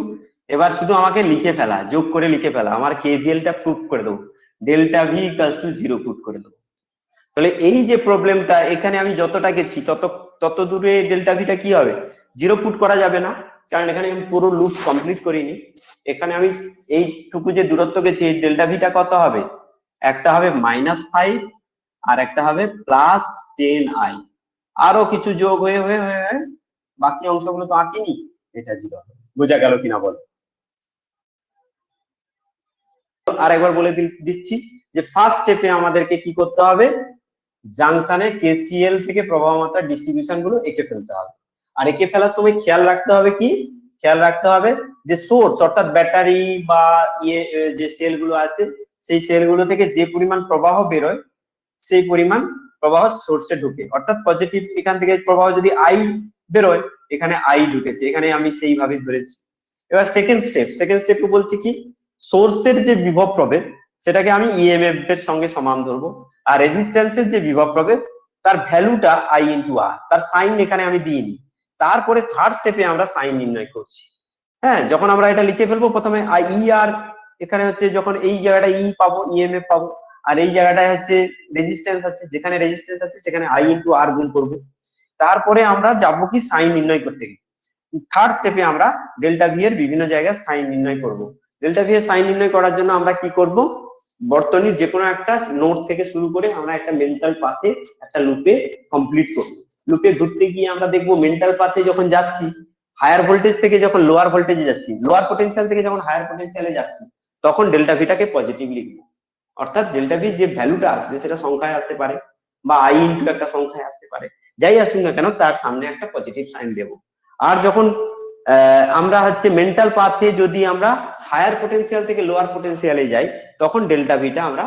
এবার শুধু আমাকে লিখে ফেলা, যোগ করে লিখে ফেলা। আমার কেভিএলটা প্রুফ করে দেবো, delta V equals to 0 proof করে দেবো। তাহলে এই যে প্রবলেমটা, এখানে আমি যতটা গেছি তত দূরে ডেল্টা ভিটা কি হবে? 0 পুট করা যাবে না, কারণ এখানে আমি পুরো লুপ কমপ্লিট করিনি। এখানে আমি এইটুকু যে দূরত্ব গেছি, এই ডেল্টা ভিটা কত হবে? একটা হবে -5 আর একটা হবে +10i, আরো কিছু যোগ হয়ে হয়ে হয়ে হয়ে বাকি অংশগুলো তো আঁকিনি, এটা 0 হবে। বোঝা গেল কিনা বলো? আর একবার বলে দিচ্ছি যে ফার্স্ট স্টেপে আমাদেরকে কি করতে হবে? জাংশনে কেসিএল থেকে প্রবাহ মাত্রার ডিস্ট্রিবিউশন গুলো এঁকে ফেলতে হবে। আর এঁকে ফেলার সময় খেয়াল রাখতে হবে কি? খেয়াল রাখতে হবে যে সোর্স অর্থাৎ ব্যাটারি বা যে সেল গুলো আছে, সেই সেল গুলো থেকে যে পরিমাণ প্রবাহ বেরোয়, সেই পরিমাণ প্রবাহ সোর্সে ঢুকে, অর্থাৎ পজিটিভ এখান থেকে প্রবাহ যদি আই বেরোয়, এখানে আই ঢুকেছে, এখানে আমি সেইভাবে ধরেছি। এবার সেকেন্ড স্টেপে বলছি কি, সোর্সের যে বিভব প্রভেদ সেটাকে আমি ইএমএফ এর সঙ্গে সমান ধরবো, আর রেজিস্ট্যান্সের যে বিভব প্রভেদ তার ভ্যালুটা আই ইন্টু আর, তার সাইন এখানে আমি দিইনি। তারপরে থার্ড স্টেপে আমরা সাইন নির্ণয় করছি। হ্যাঁ, যখন আমরা এটা লিখে ফেলবো, প্রথমে ই আর এখানে হচ্ছে, যখন এই জায়গাটা ই পাবো, ইএমএফ পাবো, আর এই জায়গাটায় হচ্ছে রেজিস্ট্যান্স আছে, যেখানে রেজিস্ট্যান্স আছে সেখানে আই ইন্টু আর গুণ করবো। তারপরে আমরা যাবো কি সাইন নির্ণয় করতে গিয়ে, থার্ড স্টেপে আমরা ডেল্টা ভি এর বিভিন্ন জায়গায় সাইন নির্ণয় করব। ডেল্টা ভি এর সাইন নির্ণয় করার জন্য আমরা কি করব, বর্তনীর যে কোনো একটা নোড থেকে শুরু করে আমরা একটা মেন্টাল পাথে একটা লুপে কমপ্লিট করব। লুপে ঘুরতে গিয়ে আমরা দেখবো মেন্টাল পাথে যখন যাচ্ছি, হায়ার ভোল্টেজ থেকে যখন লোয়ার ভোল্টেজে যাচ্ছি, লোয়ার পটেনশিয়াল থেকে যখন হায়ার পটেনশিয়ালে যাচ্ছি, তখন ডেল্টা ভিটাকে পজিটিভ লিখবো। অর্থাৎ ডেল্টা ভি যে ভ্যালুটা আসবে সেটা সংখ্যায় আসতে পারে, বা আই ইন্টু একটা সংখ্যায় আসতে পারে, যাই আসুন না কেন তার সামনে একটা পজিটিভ সাইন দেবো। আর যখন আমরা হচ্ছে মেন্টাল পাথে যদি আমরা হায়ার পটেনশিয়াল থেকে লোয়ার পটেনশিয়ালে যাই, তখন ডেল্টা ভিটা আমরা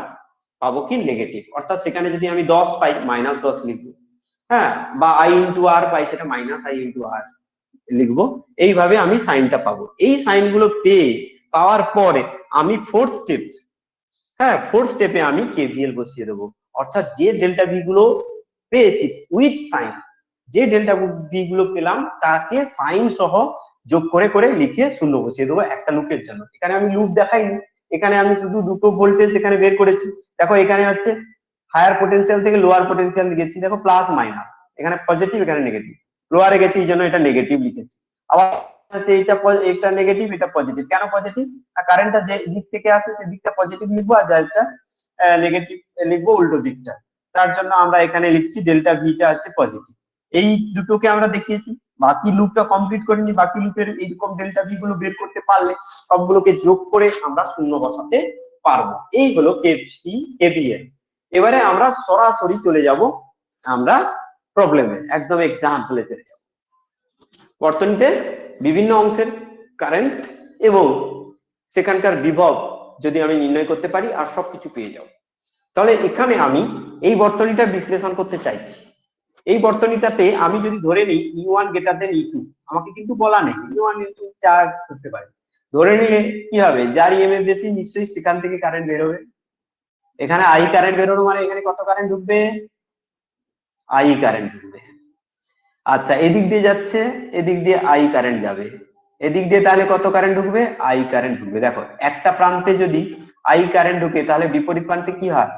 পাবো কি নেগেটিভ, অর্থাৎ সেখানে যদি আমি 10 পাই -10 লিখবো, হ্যাঁ, বা আই ইন্টু আর পাই, সেটা আই ইন্টু আর লিখবো। এইভাবে আমি সাইনটা পাবো। এই সাইনগুলো পাওয়ার পরে আমি ফোর্থ স্টেপে আমি কেভিএল বসিয়ে দেবো। অর্থাৎ যে ডেল্টা ভি গুলো পেয়েছি উইথ সাইন, যে ডেল্টা ভি গুলো পেলাম তাকে সাইন সহ যোগ করে করে লিখে শূন্য বসিয়ে দেবো একটা লুপের জন্য। এখানে আমি লুপ দেখাইনি, এখানে আমি শুধু দুটো ভোল্টেজ এখানে বের করেছি। দেখো এখানে হচ্ছে হায়ার পটেনশিয়াল থেকে লোয়ার পটেনশিয়াল লিখেছি, দেখো প্লাস মাইনাস, এখানে পজিটিভ এখানে নেগেটিভ, লোয়ারে গেছি এই জন্য এটা নেগেটিভ লিখেছি। আবার হচ্ছে এটা নেগেটিভ এটা পজিটিভ। কেন পজিটিভ? কারেন্টটা যে দিক থেকে আসে সেদিকটা পজিটিভ লিখবো, আর যেটা নেগেটিভ লিখবো উল্টো দিকটা। তার জন্য আমরা এখানে লিখছি ডেল্টা ভিটা হচ্ছে পজিটিভ। এই দুটোকে আমরা দেখিয়েছি, বাকি লুপটা কমপ্লিট করিনি। বাকি লুপের এইরকম ডেল্টা ভি গুলো বের করতে পারলে সবগুলোকে যোগ করে আমরা শূন্য বসাতে পারবো। এই হলো কেভিএল। এবারে আমরা সরাসরি চলে যাব আমরা প্রবলেমে, একদম এক্সাম্পলে চলে যাব। বর্তনীতে বিভিন্ন অংশের কারেন্ট এবং সেখানকার বিভব যদি আমি নির্ণয় করতে পারি আর সবকিছু পেয়ে যাব, তাহলে এখানে আমি এই বর্তনীটা বিশ্লেষণ করতে চাইছি। এই বর্তনীটাতে আমি যদি ধরে নিই E1 গ্রেটার দেন E2, আমাকে কিন্তু বলা নেই E1 E2 যা করতে পারি, ধরে নিলে কি হবে, যার ইএমএফ বেশি নিশ্চয়ই সেখান থেকে কারেন্ট বেরোবে। এখানে আই কারেন্ট বেরোনো মানে এখানে কত কারেন্ট ঢুকবে, আই কারেন্ট ঢুকবে। আচ্ছা, এদিক দিয়ে যাচ্ছে, এদিক দিয়ে আই কারেন্ট যাবে, এদিক দিয়ে তাহলে কত কারেন্ট ঢুকবে, আই কারেন্ট ঢুকবে। দেখো একটা প্রান্তে যদি আই কারেন্ট ঢুকে তাহলে বিপরীত প্রান্তে কি হয়,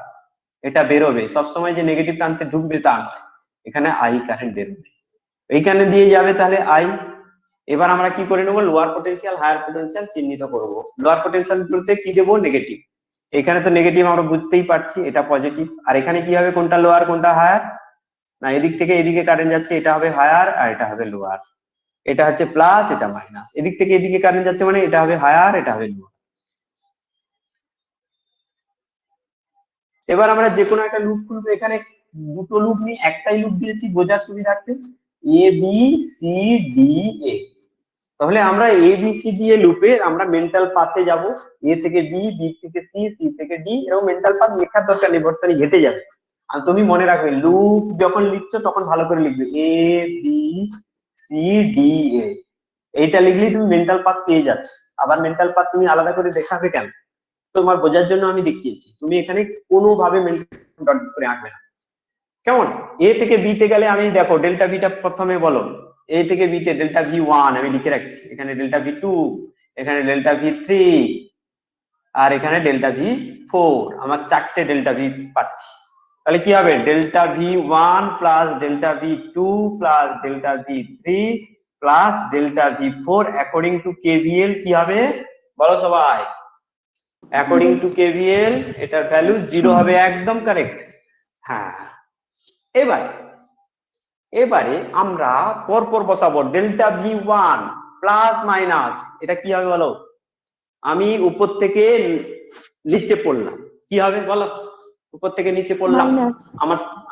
এটা বেরোবে। সবসময় যে নেগেটিভ প্রান্তে ঢুকবে তা নয়, এখানে আই কারেন্ট বেরোবে, এইখানে দিয়ে যাবে তাহলে আই। এবার আমরা কি করে নেবো, লোয়ার পটেনশিয়াল হায়ার পটেনশিয়াল চিহ্নিত করব। লোয়ার পটেনশিয়াল বলতে কি দেবো, নেগেটিভ। এখানে তো নেগেটিভ আমরা বুঝতেই পারছি, এটা পজিটিভ। আর এখানে কি হবে, কোনটা লোয়ার কোনটা হায়ার, না এদিক থেকে এদিকে কারেন্ট যাচ্ছে, এটা হবে হায়ার আর এটা হবে লোয়ার। এটা হচ্ছে প্লাস, এটা মাইনাস। এদিক থেকে এদিকে কারেন্ট যাচ্ছে মানে এটা হবে হায়ার, এটা হবে লোয়ার। এবার আমরা যে কোনো একটা লুপ খুলবো, এখানে দুটো লুপ নিয়ে একটাই লুপ দিয়েছি বোঝার সুবিধার্থে, এ বি সি ডি এ। তাহলে আমরা এ বি সি ডি এ লুপে আমরা মেন্টাল পাথে যাব, এ থেকে বি, বি থেকে সি, সি থেকে ডি, এরকম মেন্টাল পাথ লেখার দরকার নেই, বর্তনী ঘেটে যাবে। আর তুমি মনে রাখবে লুপ যখন লিখছো তখন ভালো করে লিখবে এ বি সি ডি এ, এইটা লিখলেই তুমি মেন্টাল পাথ পেয়ে যাচ্ছ। আবার মেন্টাল পাথ তুমি আলাদা করে দেখাবে কেন, তোমার বোঝার জন্য আমি দেখিয়েছি। তুমি এখানে কোনোভাবে মেন্টাল ডট করে আঁকবে না, কেমন? এ থেকে বি তে গেলে আমি দেখো ডেল্টা ভিটা প্রথমে বলো, এ থেকে বি তে ডেল্টা ভি 1 আমি লিখে রাখছি, এখানে ডেল্টা ভি 2, এখানে ডেল্টা ভি 3, আর এখানে ডেল্টা ভি 4। আমার চারটে ডেল্টা ভি পাচ্ছি। তাহলে কি হবে, delta V 1 plus delta V 2 plus delta V 3 plus delta V 4 according to KVL কি হবে বলো সবাই, অ্যাকর্ডিং টু কেভিএল এটার ভ্যালু 0 হবে, একদম কারেক্ট। হ্যাঁ, এবারে আমরা পরপর বসাবো ডেল্টা ভি 1 প্লাস মাইনাস, এটা কি হবে বলো, আমি উপর থেকে নিচে পড়লাম, কি হবে বলো, উপর থেকে নিচে পড়লাম,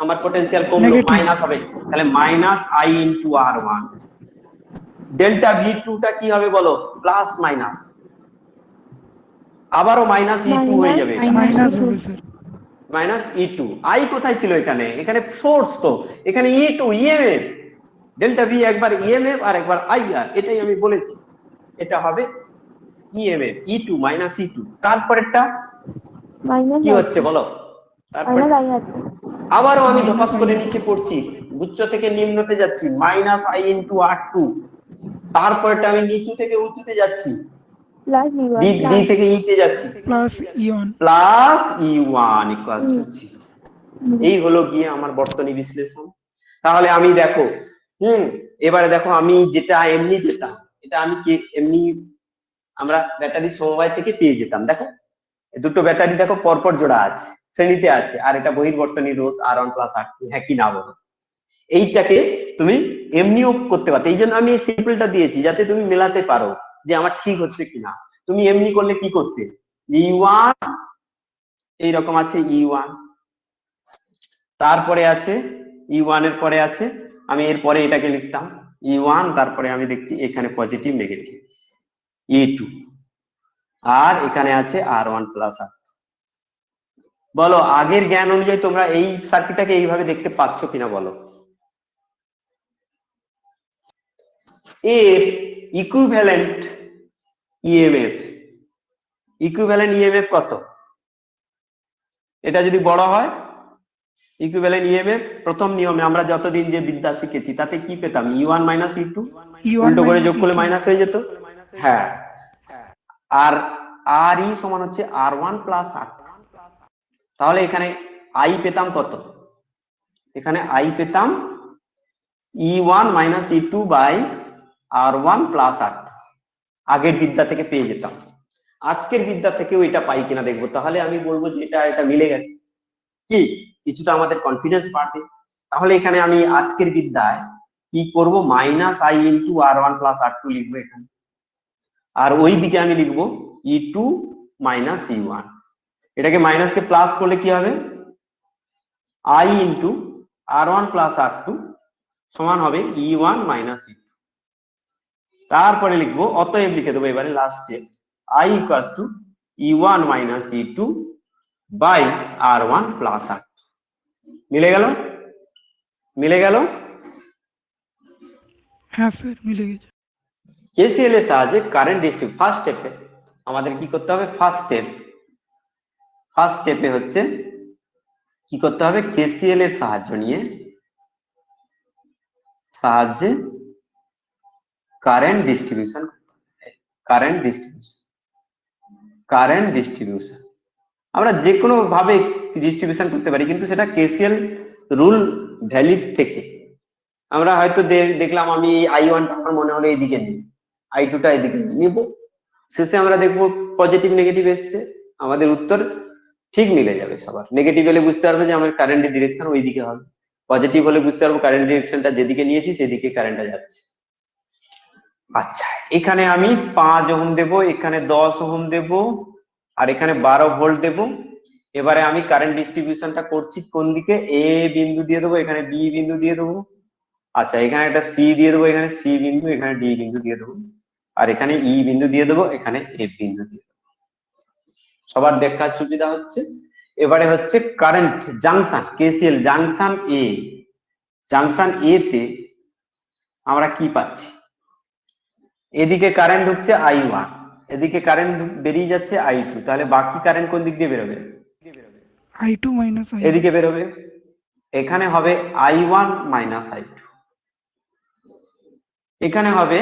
আমার পটেনশিয়াল কমলো, মাইনাস হবে, তাহলে minus I into R 1। Delta V 2 টা কি হবে বলো, প্লাস মাইনাস, আবারও মাইনাস ই 2 হয়ে যাবে, মাইনাস E2, আই কোথায় ছিল এখানে? এখানে সোর্স তো, এখানে E2 ইএমএফ, ডেল্টা ভি একবার ইএমএফ আর একবার আইআর, এটাই আমি বলেছি। এটা হবে ইএমএফ E2 মাইনাস E2। তারপরেরটা কি হচ্ছে বলো? তারপরে আবারও আমি ধপাস করে নিচে পড়ছি, উচ্চ থেকে নিম্নতে যাচ্ছি, মাইনাস আই ইন্টু R2। তারপরেটা আমি নিচু থেকে উঁচুতে যাচ্ছি, ডি থেকে ইতে যাচ্ছি, plus E1 plus E1 equals to 0। এই হলো গিয়ে আমার বর্তনী বিশ্লেষণ। তাহলে আমি দেখো, এবারে দেখো আমি যেটা এমনি যেতাম, এটা আমি এমনি আমরা ব্যাটারি সমবায় থেকে পেয়ে যেতাম। দেখো দুটো ব্যাটারি দেখো পরপর জোড়া আছে, শ্রেণীতে আছে, আর এটা বহির্বর্তনী রোধ R1 প্লাস R2, হ্যাঁ কি না বলো? এইটাকে তুমি এমনিও করতে পারো, এই জন্য আমি এই সিম্পলটা দিয়েছি যাতে তুমি মেলাতে পারো যে আমার ঠিক হচ্ছে কিনা। তুমি এমনি করলে কি করতে, E1 এইরকম আছে, E1, তারপরে আছে E1 এর পরে আছে, আমি এর পরে এটাকে লিখতাম E1, তারপরে আমি দেখছি এখানে পজিটিভ নেগেটিভ E2, আর এখানে আছে R1 প্লাস R2। বলো আগের জ্ঞান অনুযায়ী তোমরা এই সার্কিটটাকে এইভাবে দেখতে পাচ্ছ কিনা বলো? এর ইকুইভ্যালেন্ট ইএমএফ কত? এটা যদি বড় হয়, ইকুইভ্যালেন্ট ইএমএফ প্রথম নিয়মে আমরা যতদিন যে বিদ্যা শিখেছি তাতে কি পেতাম, E1 মাইনাস E2, উল্টো করে যোগ করলে মাইনাস হয়ে যেত। হ্যাঁ, আর আর ই সমান হচ্ছে R1 প্লাস R2। তাহলে এখানে আই পেতাম কত? এখানে আই পেতাম E1 minus E2 by R1 plus R2। আগের বিদ্যা থেকে পেয়ে যেতাম, আজকের বিদ্যা থেকেও এটা পাই কিনা দেখবো। তাহলে আমি বলবো যে এটা মিলে গেছে, কি কিছুটা আমাদের কনফিডেন্স বাড়বে। তাহলে এখানে আমি আজকের বিদ্যায় কি করব, minus I into R1 plus R2 লিখবো এখানে, আর ওই দিকে আমি লিখবো E2 মাইনাস E1। এটাকে মাইনাসকে প্লাস করলে কি হবে, I into R1 plus R2 সমান হবে E1 মাইনাস E2। তারপরে লিখবো, অতএব লিখে দেবো এবারে লাস্টে I equals to E1 minus E2 by R1 plus R2। মিলে গেল? হ্যাঁ স্যার মিলে গেছে। কেসিএল এর সাহায্যে কারেন্ট ডিস্ট্রিবিউশন ফার্স্ট স্টেপে আমাদের কি করতে হবে, ফার্স্ট স্টেপে হচ্ছে কি করতে হবে, কেসিএল এর সাহায্যে কারেন্ট ডিস্ট্রিবিউশন আমরা যে কোনো ভাবে ডিস্ট্রিবিউশন করতে পারি, কিন্তু সেটা কেসিএল রুল ভ্যালিড থেকে। আমরা হয়তো দেখলাম আমি I1 টা আমার মনে হলো এইদিকে নেই, I2 টা এদিকে নিব, শেষে আমরা দেখবো পজিটিভ নেগেটিভ এসছে, আমাদের উত্তর ঠিক মিলে যাবে সবার। নেগেটিভ হলে বুঝতে পারবো যে আমার কারেন্টের ডিরেকশন ওইদিকে হবে, পজিটিভ হলে বুঝতে পারবো কারেন্ট ডিরেকশনটা যেদিকে নিয়েছি সেদিকে কারেন্টটা যাচ্ছে। আচ্ছা, এখানে আমি 5 ওহম দেব, এখানে 10 ওহম দেব, আর এখানে 12 ভোল্ট দেব। এবারে আমি কারেন্ট ডিস্ট্রিবিউশনটা করছি কোন দিকে, এ বিন্দু দিয়ে দেবো, এখানে বি বিন্দু দিয়ে দেবো, আচ্ছা এখানে একটা সি দিয়ে দেবো, এখানে সি বিন্দু, এখানে ডি বিন্দু দিয়ে দেবো, আর এখানে ই বিন্দু দিয়ে দেবো, এখানে এফ বিন্দু দিয়ে দেবো। সবার দেখার সুবিধা হচ্ছে। এবারে হচ্ছে কারেন্ট জাংশন, কেসিএল জাংশন এ তে আমরা কি পাচ্ছি, এদিকে কারেন্ট ঢুকছে I1, এদিকে কারেন্ট বেরিয়ে যাচ্ছে I2, তাহলে বাকি কারেন্ট কোন দিক দিয়ে বেরোবে, I2 মাইনাস I1 এদিকে বেরোবে। এখানে হবে I1 মাইনাস I2, এখানে হবে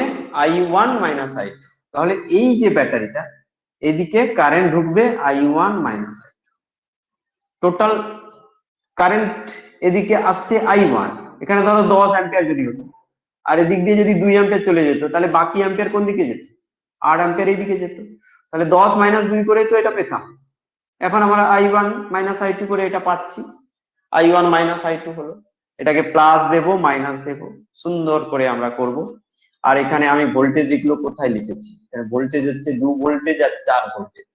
I1 মাইনাস I2। তাহলে এই যে ব্যাটারিটা, এদিকে কারেন্ট ঢুকবে I1 minus I2, total current এদিকে আসছে I1, এখানে ধরো 10 অ্যাম্পিয়ার যদি হতো, আর এদিক দিয়ে যদি 2 অ্যাম্পিয়ার চলে যেত, তাহলে বাকি অ্যাম্পিয়ার কোন দিকে যেত, 8 অ্যাম্পিয়ার এইদিকে যেত। তাহলে 10 মাইনাস 2 করে তো এটা পেতাম, এখন আমরা I1 মাইনাস I2 করে এটা পাচ্ছি, I1 মাইনাস I2 হলো। এটাকে প্লাস দেব মাইনাস দেব, সুন্দর করে আমরা করব। আর এখানে আমি ভোল্টেজ এগুলো কোথায় লিখেছি, ভোল্টেজ হচ্ছে 2 ভোল্টেজ আর 4 ভোল্টেজ,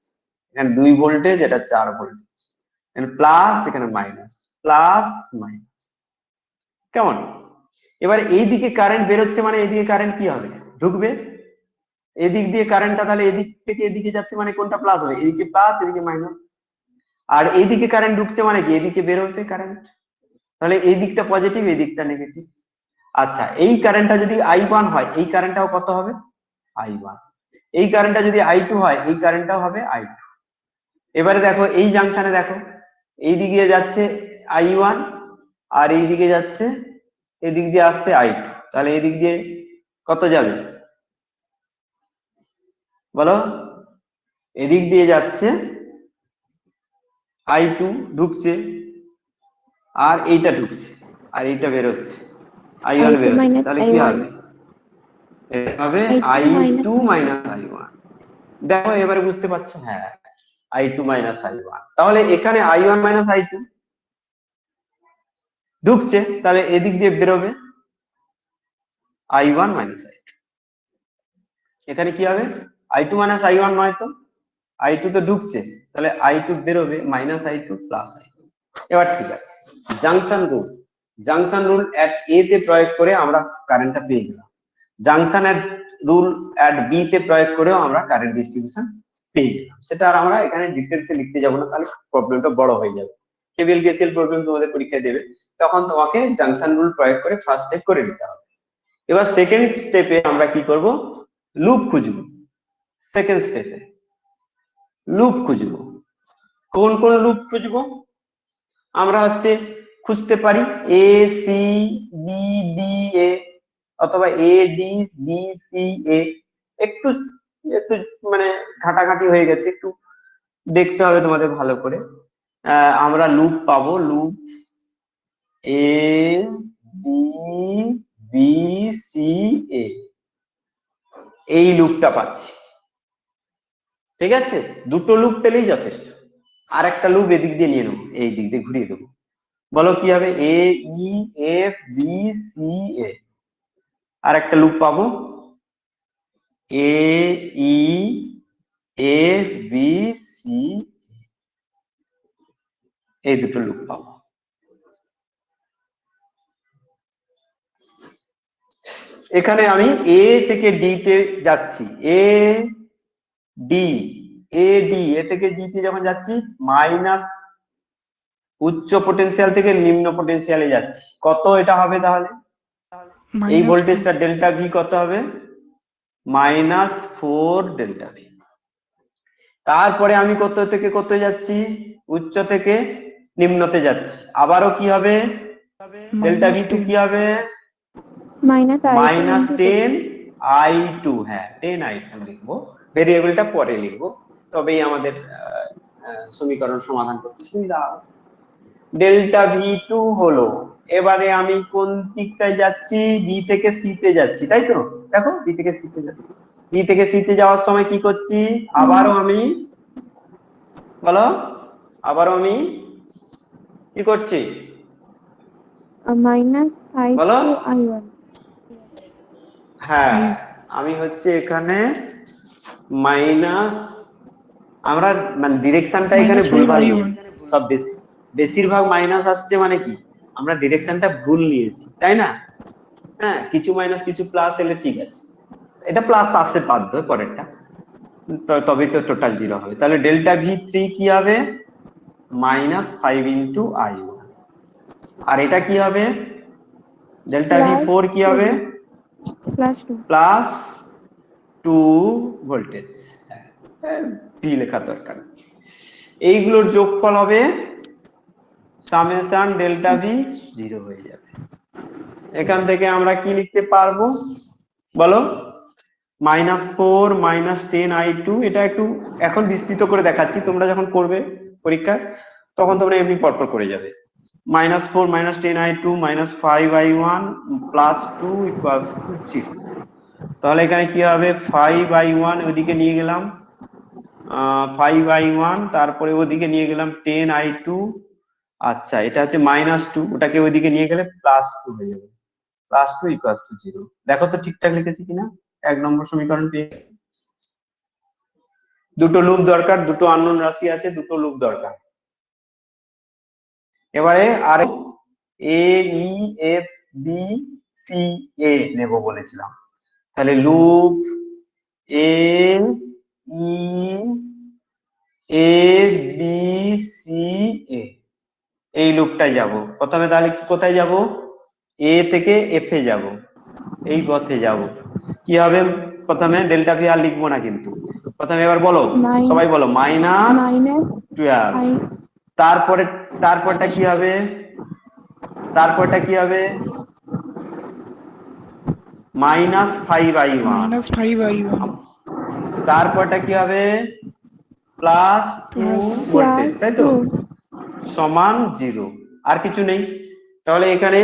এখানে 2 ভোল্টেজ, এটা 4 ভোল্টেজ, এখানে প্লাস এখানে মাইনাস, প্লাস মাইনাস, কেমন? এবার এইদিকে কারেন্ট বেরোচ্ছে মানে এইদিকে কারেন্ট কি হবে, ঢুকবে, এদিক দিয়ে কারেন্টটা তাহলে এদিক থেকে এদিকে যাচ্ছে মানে কোনটা প্লাস হবে, এদিকে প্লাস এদিকে মাইনাস। আর এইদিকে কারেন্ট ঢুকছে মানে কি এদিকে বের হচ্ছে কারেন্ট, তাহলে এই দিকটা পজিটিভ এই দিকটা নেগেটিভ। আচ্ছা এই কারেন্টটা যদি I1 হয় এই কারেন্টটাও কত হবে I1, এই কারেন্টটা যদি I2 হয় এই কারেন্টটাও হবে I2। এবারে দেখো এই জাংশনে দেখো এই দিকে যাচ্ছে I1 আর এই দিকে যাচ্ছে, এদিক দিয়ে আসছে I2, তাহলে এদিক দিয়ে কত যাবে বলো, এদিক দিয়ে যাচ্ছে I2 ঢুকছে আর এইটা ঢুকছে আর এইটা বেরোচ্ছে I1 I2 বেরোচ্ছে, minus তাহলে কি I1 হবে এটা হবে I2 I2 minus I1। দেখো এবারে বুঝতে পারছো, হ্যাঁ I2 minus I1, তাহলে এখানে I1 minus I2 ঢুকছে, তাহলে এদিক দিয়ে বেরোবে I1 minus I2। এখানে কি হবে I2 minus I1 নয় তো, I2 তো ঢুকছে, তাহলে I2 বেরোবে minus I2 plus I2। এবার ঠিক আছে, জাংশন রুল এট এ তে প্রয়োগ করে আমরা কারেন্টটা পেয়ে গেলাম, জাংশন এট রুল এট বি তে প্রয়োগ করেও আমরা কারেন্ট ডিস্ট্রিবিউশন পেয়ে গেলাম। সেটা আর আমরা এখানে ডিটেইলসে লিখতে যাব না, তাহলে প্রবলেমটা বড় হয়ে যাবে। কেবিএল কেসিএল প্রবলেম তোমাদের পরীক্ষায় দেবে, তখন তোমাকে জাংশন রুল প্রয়োগ করে ফার্স্ট স্টেপ করে নিতে হবে। এবার সেকেন্ড স্টেপে আমরা কি করব, লুপ খুঁজবো। সেকেন্ড স্টেপে লুপ খুঁজবো, কোন কোন লুপ খুঁজবো আমরা হচ্ছে খুঁজতে পারি A C B D A অথবা A D B C A. একটু একটু মানে ঘাটাঘাটি হয়ে গেছে, একটু দেখতে হবে তোমাদের ভালো করে। আমরা লুপ পাবো, loop A D B C A, এই লুপটা পাচ্ছি। ঠিক আছে, দুটো লুপ পেলেই যথেষ্ট। আর একটা লুপ এদিক দিয়ে নিয়ে নেবো, এই দিক দিয়ে ঘুরিয়ে দেবো, বলো কি হবে এ ই এফ বি সি এ। আর একটা লুপ পাবো এ ই এফ বি সি, এই দুটো লুপ পাবো। এখানে আমি এ থেকে ডি তে যাচ্ছি, এ ডি এ থেকে ডি তে যখন যাচ্ছি মাইনাস উচ্চ পোটেনশিয়াল থেকে নিম্ন পোটেনশিয়ালে যাচ্ছি, কত এটা হবে তাহলে এই minus ভোল্টেজটা ডেল্টা ভি কত হবে -4 ডেল্টা ভি। তারপরে আমি কত থেকে কত যাচ্ছি, উচ্চ থেকে নিম্নতে যাচ্ছি, আবারও কি হবে ডেল্টা ভি টু কি হবে minus I2 into -10 I2। হ্যাঁ 10 I2 লিখবো, ভেরিয়েবলটা পরে লিখবো, তবেই আমাদের সমীকরণ সমাধান করতে সুবিধা হবে। ডেল্টা ভি টু হলো, এবারে আমি কোন দিকটায় যাচ্ছি, বি থেকে সি তে যাচ্ছি, তাই তো দেখো বি থেকে সি তে যাচ্ছি, বি থেকে সি তে যাওয়ার সময় কি করছি আবারও আমি, বলো আবারও আমি কি করছি minus বলো, I2 I1 হ্যাঁ আমি হচ্ছে এখানে মাইনাস, আমরা মানে ডিরেকশনটা এখানে -5 ভুলভাল I1 নিয়েছি, সব বেশিরভাগ মাইনাস আসছে মানে কি আমরা ডিরেকশনটা ভুল নিয়েছি তাই না। হ্যাঁ কিছু মাইনাস কিছু প্লাস এলে ঠিক আছে, এটা প্লাস আসে বাধ্য পরেরটা, তবেই তো টোটাল 0 হবে। তাহলে ডেল্টা ভি থ্রি কি হবে -5 ইন্টু I1, আর এটা কি হবে ডেল্টা ভি ফোর কি হবে +2 +2 ভোল্টেজ, ভি লেখা দরকার। এইগুলোর যোগফল হবে সামেশন ডেল্টা ভি 0 হয়ে যাবে। এখান থেকে আমরা কি লিখতে পারবো বলো -4 -10 I2। এটা একটু এখন বিস্তৃত করে দেখাচ্ছি, তোমরা যখন করবে পরীক্ষা তখন তোমরা এমনি পরপর করে যাবে। -4 -10 I2 -5 I1 +2 = 0। তাহলে এখানে কি হবে 5 I1 ওইদিকে নিয়ে গেলাম 5 I1, তারপরে ওদিকে নিয়ে গেলাম 10 I2। আচ্ছা এটা হচ্ছে -2, ওটাকে ওইদিকে নিয়ে গেলে +2 হয়ে যাবে, +2 = 0। দেখো তো ঠিকঠাক লিখেছি কিনা, 1 নম্বর সমীকরণ পেয়ে। দুটো লুপ দরকার, দুটো আননোন রাশি আছে, দুটো লুপ দরকার। এবারে আর এ ই এফ বি সি এ নেব বলেছিলাম, তাহলে লুপ এ ই এ বি সি এই লুপটায় যাব। প্রথমে তাহলে কোথায় যাব? এ থেকে এফ এ যাব, এই পথে যাব। কি হবে? প্রথমে ডেল্টা ভি আর লিখবো না কিন্তু, প্রথমে এবার বলো, সবাই বলো minus -12। I তারপরে তারপরটা কি হবে? তারপরটা কি হবে? -5I1। -5I1 তারপরটা কি হবে? +2 ভোল্টেজ, plus তাই তো, 2 সমান 0। আর কিছু নেই। তাহলে এখানে,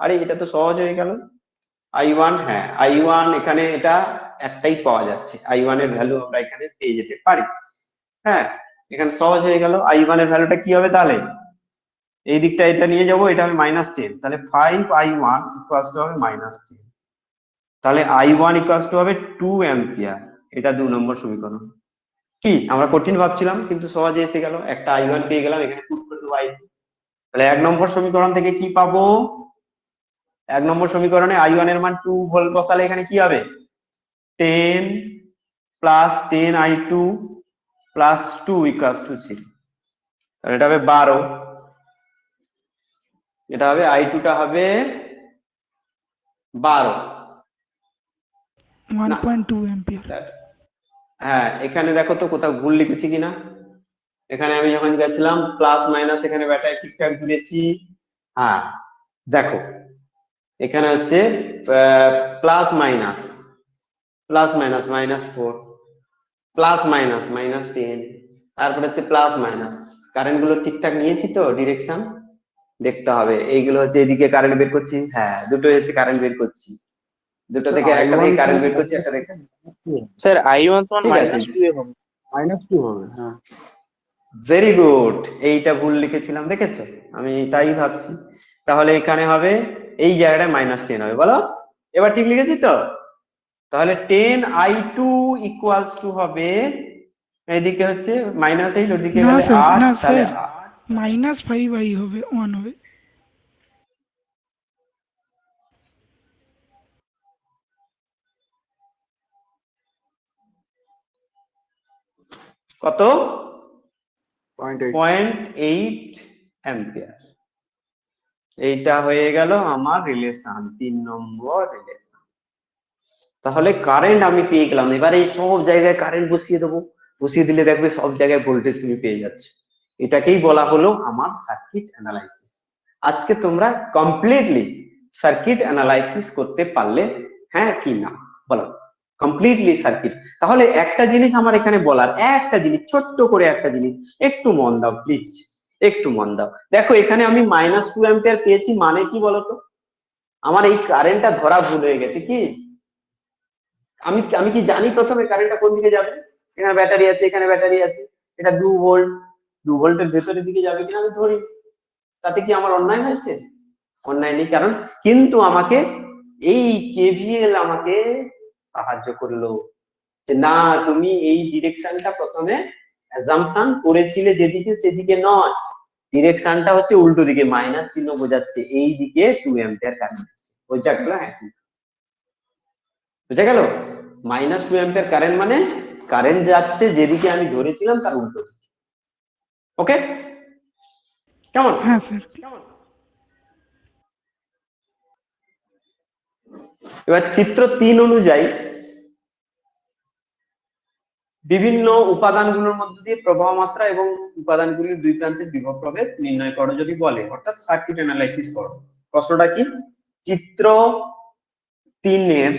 আরে এটা তো সহজ হয়ে গেল। I1, হ্যাঁ I1 এখানে এটা একটাই পাওয়া যাচ্ছে, I1 এর ভ্যালু আমরা এখানে পেয়ে যেতে পারি। হ্যাঁ, এখানে সহজ হয়ে গেল। I1 এর ভ্যালুটা কি হবে তাহলে? এই দিকটা এটা নিয়ে যাব, এটা হবে -10, তাহলে 5I1 ইকুয়ালস টু হবে -10। তাহলে I1 ইকুয়ালস টু হবে 2 অ্যাম্পিয়ার। এটা 2 নম্বর সমীকরণ। কি আমরা কঠিন ভাবছিলাম, কিন্তু সহজে এসে গেল। একটা I1 পেয়ে গেলাম, এখানে পুট করে দেবো I2। তাহলে 1 নম্বর সমীকরণ থেকে কি পাবো? 1 নম্বর সমীকরণে I1 এর মান 2 ভোল্ট বসালে এখানে কি হবে? 10 plus 10I2 plus 2 equals to 0। তাহলে এটা হবে 12। এটা হবে I2 টা হবে 12 না। 1.2 অ্যাম্পিয়ার। হ্যাঁ, এখানে দেখো তো কোথাও ভুল লিখেছি কিনা। এখানে আমি যখন গেছিলাম প্লাস মাইনাস, এখানে ব্যাটারি ঠিকঠাক দিয়েছি। হ্যাঁ দেখো, এখানে হচ্ছে প্লাস মাইনাস -4, প্লাস মাইনাস -10, তারপরে হচ্ছে প্লাস মাইনাস। কারেন্ট গুলো ঠিকঠাক নিয়েছি তো? ডিরেকশন দেখতে হবে। এইগুলো হচ্ছে এদিকে কারেন্ট বের করছি, হ্যাঁ দুটো এসে কারেন্ট বের করছি, দুটো থেকে একটা থেকে কারেন্ট বের করছি, একটা থেকে। স্যার I1 সমান ঠিক আছে, -2 হবে, -2 হবে। হ্যাঁ ভেরি গুড। এইটা ভুল লিখেছিলাম, দেখেছো? আমি তাই ভাবছি। তাহলে এখানে হবে, এই জায়গাটায় -10 হবে, বলো এবার ঠিক লিখেছি তো? তাহলে 10I2 ইকুয়ালস টু হবে, এইদিকে হচ্ছে -8, ওদিকে না গেলে স্যার, 8, না তাহলে স্যার, -5I হবে, 1 হবে। কত? 0.8। 0.8 অ্যাম্পিয়ার। এইটা হয়ে গেল আমার রিলেশন, 3 নম্বর রিলেশন। তাহলে কারেন্ট আমি পেয়ে গেলাম। এবারে এই সব জায়গায় কারেন্ট বসিয়ে দেবো, বসিয়ে দিলে দেখবে সব জায়গায় ভোল্টেজ তুমি পেয়ে যাচ্ছ। এটাকেই বলা হলো আমার সার্কিট অ্যানালাইসিস। আজকে তোমরা কমপ্লিটলি সার্কিট অ্যানালাইসিস করতে পারলে, হ্যাঁ কি না বলো? Completely circuit. তাহলে একটা জিনিস আমার এখানে বলার, একটা জিনিস ছোট্ট করে একটা জিনিস, একটু মন দাও প্লিজ, একটু মন দাও। দেখো এখানে আমি -2 অ্যাম্পিয়ার পেয়েছি, মানে কি বলতো? আমার এই কারেন্টটা ধরা ভুল হয়ে গেছে। কি আমি আমি কি জানি প্রথমে কারেন্টটা কোন দিকে যাবে? এখানে ব্যাটারি আছে, এখানে ব্যাটারি আছে, এটা 2 ভোল্ট, 2 ভোল্টের ভেতরের দিকে যাবে কিনা আমি ধরি। তাতে কি আমার অন্যায় হয়েছে? অন্যায় নেই, কারণ কিন্তু আমাকে এই কেভিএল আমাকে সাহায্য করলো যে না, তুমি এই ডিরেকশনটা প্রথমে অ্যাজাম্পশন করেছিলে যেদিকে, সেদিকে নয়, ডিরেকশনটা হচ্ছে উল্টো দিকে, মাইনাস চিহ্ন বোঝাচ্ছে এই দিকে 2 অ্যাম্পিয়ার কারেন্ট বোঝা গেল? হ্যাঁ বুঝা গেল? -2 অ্যাম্পিয়ার কারেন্ট মানে কারেন্ট যাচ্ছে যেদিকে আমি ধরেছিলাম তার উল্টো দিকে। ওকে, কেমন? হ্যাঁ স্যার। এবার চিত্র 3 অনুযায়ী বিভিন্ন উপাদানগুলোর মধ্য দিয়ে প্রবাহ মাত্রা এবং উপাদানগুলির দুই প্রান্তের বিভব প্রভেদ নির্ণয় করো যদি বলে, অর্থাৎ সার্কিট অ্যানালাইসিস করো। প্রশ্নটা কি? চিত্র 3 এর,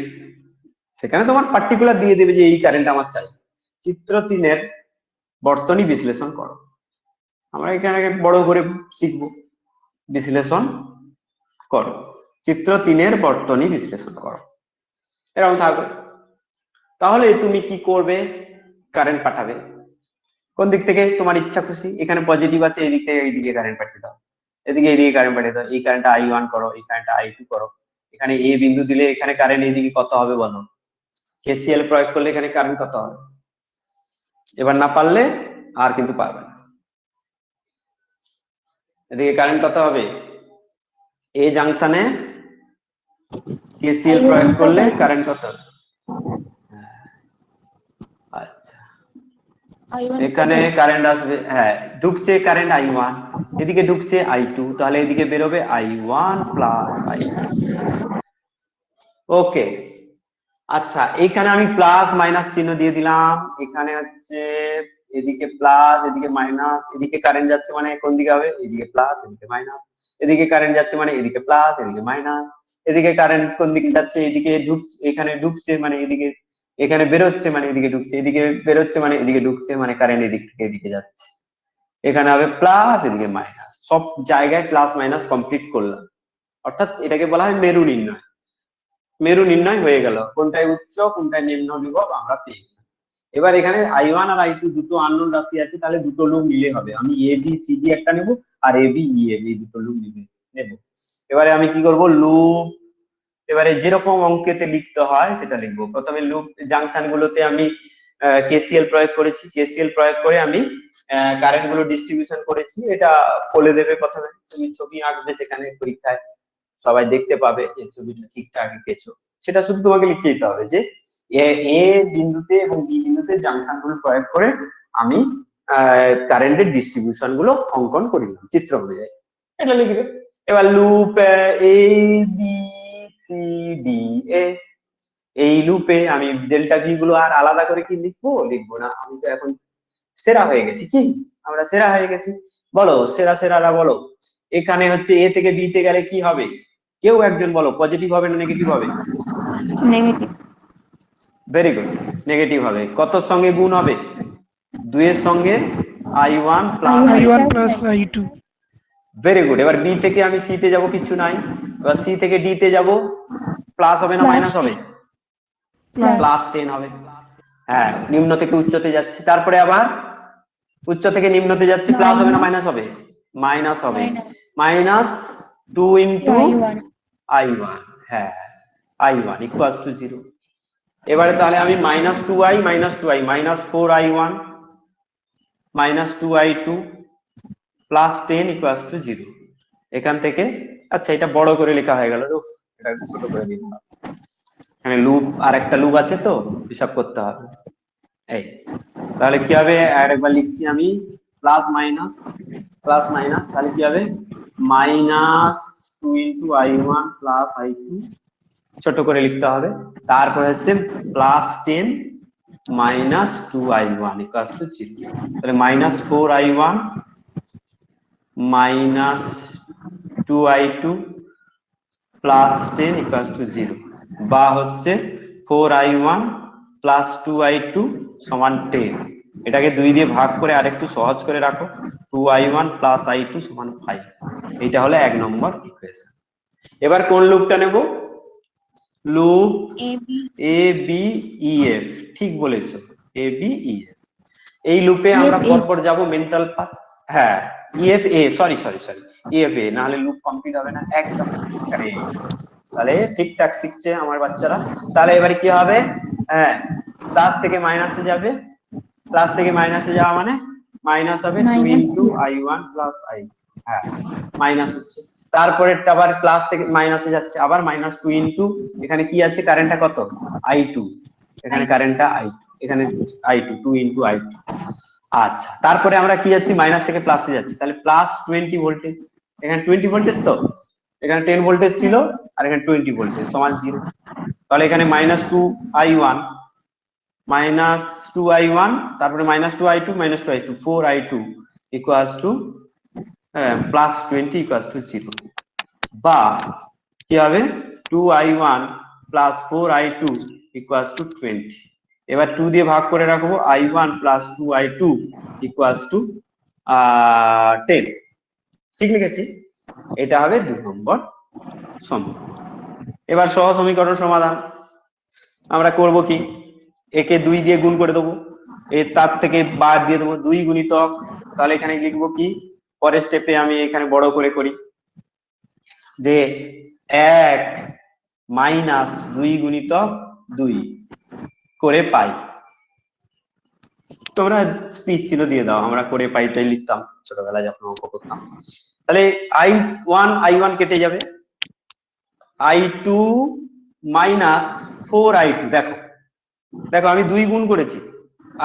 সেখানে তোমার পার্টিকুলার দিয়ে দেবে যে এই কারেন্ট আমার চাই। চিত্র 3 এর বর্তনী বিশ্লেষণ করো। আমরা এখানে বড় করে শিখবো, বিশ্লেষণ করো। চিত্র 3 এর বর্তনী বিশ্লেষণ করো, এরকম থাকবে। তাহলে তুমি কি করবে? কারেন্ট পাঠাবে কোন দিক থেকে তোমার ইচ্ছা খুশি। এখানে পজিটিভ আছে, এই দিক থেকে এইদিকে কারেন্ট পাঠিয়ে দাও, এদিকে এইদিকে কারেন্ট পাঠিয়ে দাও। এই কারেন্টটা I1 করো, এই কারেন্টটা I2 করো। এখানে এ বিন্দু দিলে এখানে কারেন্ট এইদিকে কত হবে বলো? KCL প্রয়োগ করলে এখানে কারেন্ট কত হবে? এবার না পারলে আর কিন্তু পারবে না। এদিকে কারেন্ট কত হবে? এই জাংশনে KCL প্রয়োগ করলে কারেন্ট কত হবে? আচ্ছা, I1 এখানে কারেন্ট আসবে, হ্যাঁ ঢুকছে কারেন্ট I1, এদিকে ঢুকছে I2, তাহলে এদিকে বেরোবে I1 প্লাস I2। ওকে, আচ্ছা এখানে আমি প্লাস মাইনাস চিহ্ন দিয়ে দিলাম। এখানে হচ্ছে এদিকে প্লাস এদিকে মাইনাস, এদিকে কারেন্ট যাচ্ছে মানে কোন দিকে হবে, এদিকে প্লাস এদিকে মাইনাস, এদিকে কারেন্ট যাচ্ছে মানে এদিকে প্লাস এদিকে মাইনাস, এদিকে কারেন্ট কোন দিকে যাচ্ছে, এদিকে ঢুকছে এখানে ঢুকছে মানে এদিকে, এখানে বেরোচ্ছে মানে এদিকে ঢুকছে, এদিকে বেরোচ্ছে মানে এদিকে ঢুকছে, মানে কারেন্ট এদিক থেকে এদিকে যাচ্ছে। এখানে হবে প্লাস এদিকে মাইনাস, সব জায়গায় প্লাস মাইনাস কমপ্লিট করলাম, অর্থাৎ এটাকে বলা হয় মেরু নির্ণয়। মেরু নির্ণয় হয়ে গেল, কোনটায় উচ্চ কোনটায় নিম্ন বিভব আমরা পেয়ে গেলাম। এবার এখানে I1 আর I2 দুটো আননোন রাশি আছে, তাহলে দুটো লুপ নিলে হবে। আমি এ বি সি ডি একটা নেব আর এ বি ই এফ, এই দুটো লুপ নেব। এবারে আমি কি করব, লুপ এবারে যেরকম অঙ্কেতে লিখতে হয় সেটা লিখবো। প্রথমে লুপ জাংশন গুলোতে আমি কেসিএল প্রয়োগ করেছি, কেসিএল প্রয়োগ করে আমি কারেন্ট গুলো ডিস্ট্রিবিউশন করেছি। এটা বলে দেবে প্রথমে, তুমি ছবি আঁকবে সেখানে পরীক্ষায়, সবাই দেখতে পাবে যে ছবিটা ঠিকঠাক এঁকেছো। সেটা শুধু তোমাকে লিখে দিতে হবে যে এ বিন্দুতে এবং বি বিন্দুতে জাংশন গুলো প্রয়োগ করে আমি কারেন্টের ডিস্ট্রিবিউশন গুলো অঙ্কন করিলাম চিত্র অনুযায়ী, এটা লিখবে। এবার loop A B C D A, এই লুপে আমি ডেল্টা ভি গুলো আর আলাদা করে কি লিখবো না, আমি তো এখন সেরা হয়ে গেছি। কি আমরা সেরা হয়ে গেছি, বলো সেরারা বলো। এখানে হচ্ছে এ থেকে বি তে গেলে কি হবে, কেউ একজন বলো, পজিটিভ হবে না নেগেটিভ হবে? নেগেটিভ। ভেরি গুড, নেগেটিভ হবে। কত সঙ্গে গুণ হবে, 2 এর সঙ্গে I1 plus I1 plus I2। Very good. এবার বি থেকে আমি সি তে যাব, কিছু নাই। এবার সি থেকে ডি তে যাব, প্লাস হবে না মাইনাস হবে? প্লাস 10 হবে। হ্যাঁ, নিম্ন থেকে উচ্চতে যাচ্ছে, তারপরে আবার উচ্চ থেকে নিম্নতে যাচ্ছে, প্লাস হবে না মাইনাস হবে? মাইনাস হবে। মাইনাস 2 ইন্টু I1, হ্যাঁ I1 ইকুয়ালস টু 0। এবারে তাহলে আমি minus 2i minus 4i1 minus 2i2 plus 10 equals to 0। এখান থেকে, আচ্ছা এটা বড় করে লেখা হয়ে গেল, এটা ছোট করে দিই। এখানে লুপ আর একটা লুপ আছে তো হিসাব করতে হবে। এই তাহলে কি হবে, আরেকবার লিখছি আমি, প্লাস মাইনাস তাহলে কি হবে, minus 2 into I1 plus I2, ছোট করে লিখতে হবে। তারপরে হচ্ছে plus 10 minus 2i1 equals to 0। তাহলে minus 4i1 minus 2i2 plus 10 equals to 0, বা হচ্ছে 4i1 প্লাস 2i2 সমান 10। এটাকে 2 দিয়ে ভাগ করে আরেকটু সহজ করে রাখো, 2i1 প্লাস I2 সমান 5। এটা হলো 1 নম্বর ইকুয়েশন। এবার কোন লুপটা নেব, loop A B E F, ঠিক বলেছো, এ বি ই এফ। এই লুপে আমরা পরপর যাব মেন্টাল পাথ। হ্যাঁ ইএফ এ, সরি ইএফ এ, না হলে লুপ কমপ্লিট হবে না একদম। তাহলে ঠিকঠাক শিখছে আমার বাচ্চারা। তাহলে এবারে কি হবে, হ্যাঁ প্লাস থেকে মাইনাসে যাবে, প্লাস থেকে মাইনাসে যাওয়া মানে মাইনাস হবে 2 ইনটু I1 প্লাস I, হ্যাঁ মাইনাস হচ্ছে। তারপরে আবার প্লাস থেকে মাইনাসে যাচ্ছে, আবার মাইনাস 2 ইনটু, এখানে কি আছে কারেন্টটা কত, I2, এখানে কারেন্টটা I2, এখানে I2 2 ইনটু I2। আচ্ছা তারপরে আমরা কি যাচ্ছি, মাইনাস থেকে প্লাসে যাচ্ছি, তাহলে প্লাস 20 ভোল্টেজ, এখানে 20 ভোল্টেজ, তো এখানে 10 ভোল্টেজ ছিল আর এখানে 20 ভোল্টেজ সমান 0। তাহলে এখানে মাইনাস 2i1 তারপরে minus 2i2 minus 2i2 4i2 equals to plus 20 equals to 0, বা কি হবে 2i1 plus 4i2 equals to 20। এবার 2 দিয়ে ভাগ করে রাখবো, I1 plus 2i2 equals to 10। ঠিক লিখেছি, এটা হবে 2 নম্বর সমীকরণ। এবার সহ সমীকরণ সমাধান আমরা করব কি, একে 2 দিয়ে গুণ করে দেবো, তার থেকে বাদ দিয়ে দেবো 2 গুণিতক, তাহলে এখানে লিখবো কি, পরের স্টেপে আমি এখানে বড় করে করি যে 1 মাইনাস 2 গুণিতক 2 করে পাই। তোমরা স্থির চিহ্ন দিয়ে দাও, আমরা করে পাইটাই লিখতাম ছোটবেলায় যখন অঙ্ক করতাম। তাহলে I1 কেটে যাবে, I2 মাইনাস 4i2, দেখো আমি 2 গুণ করেছি,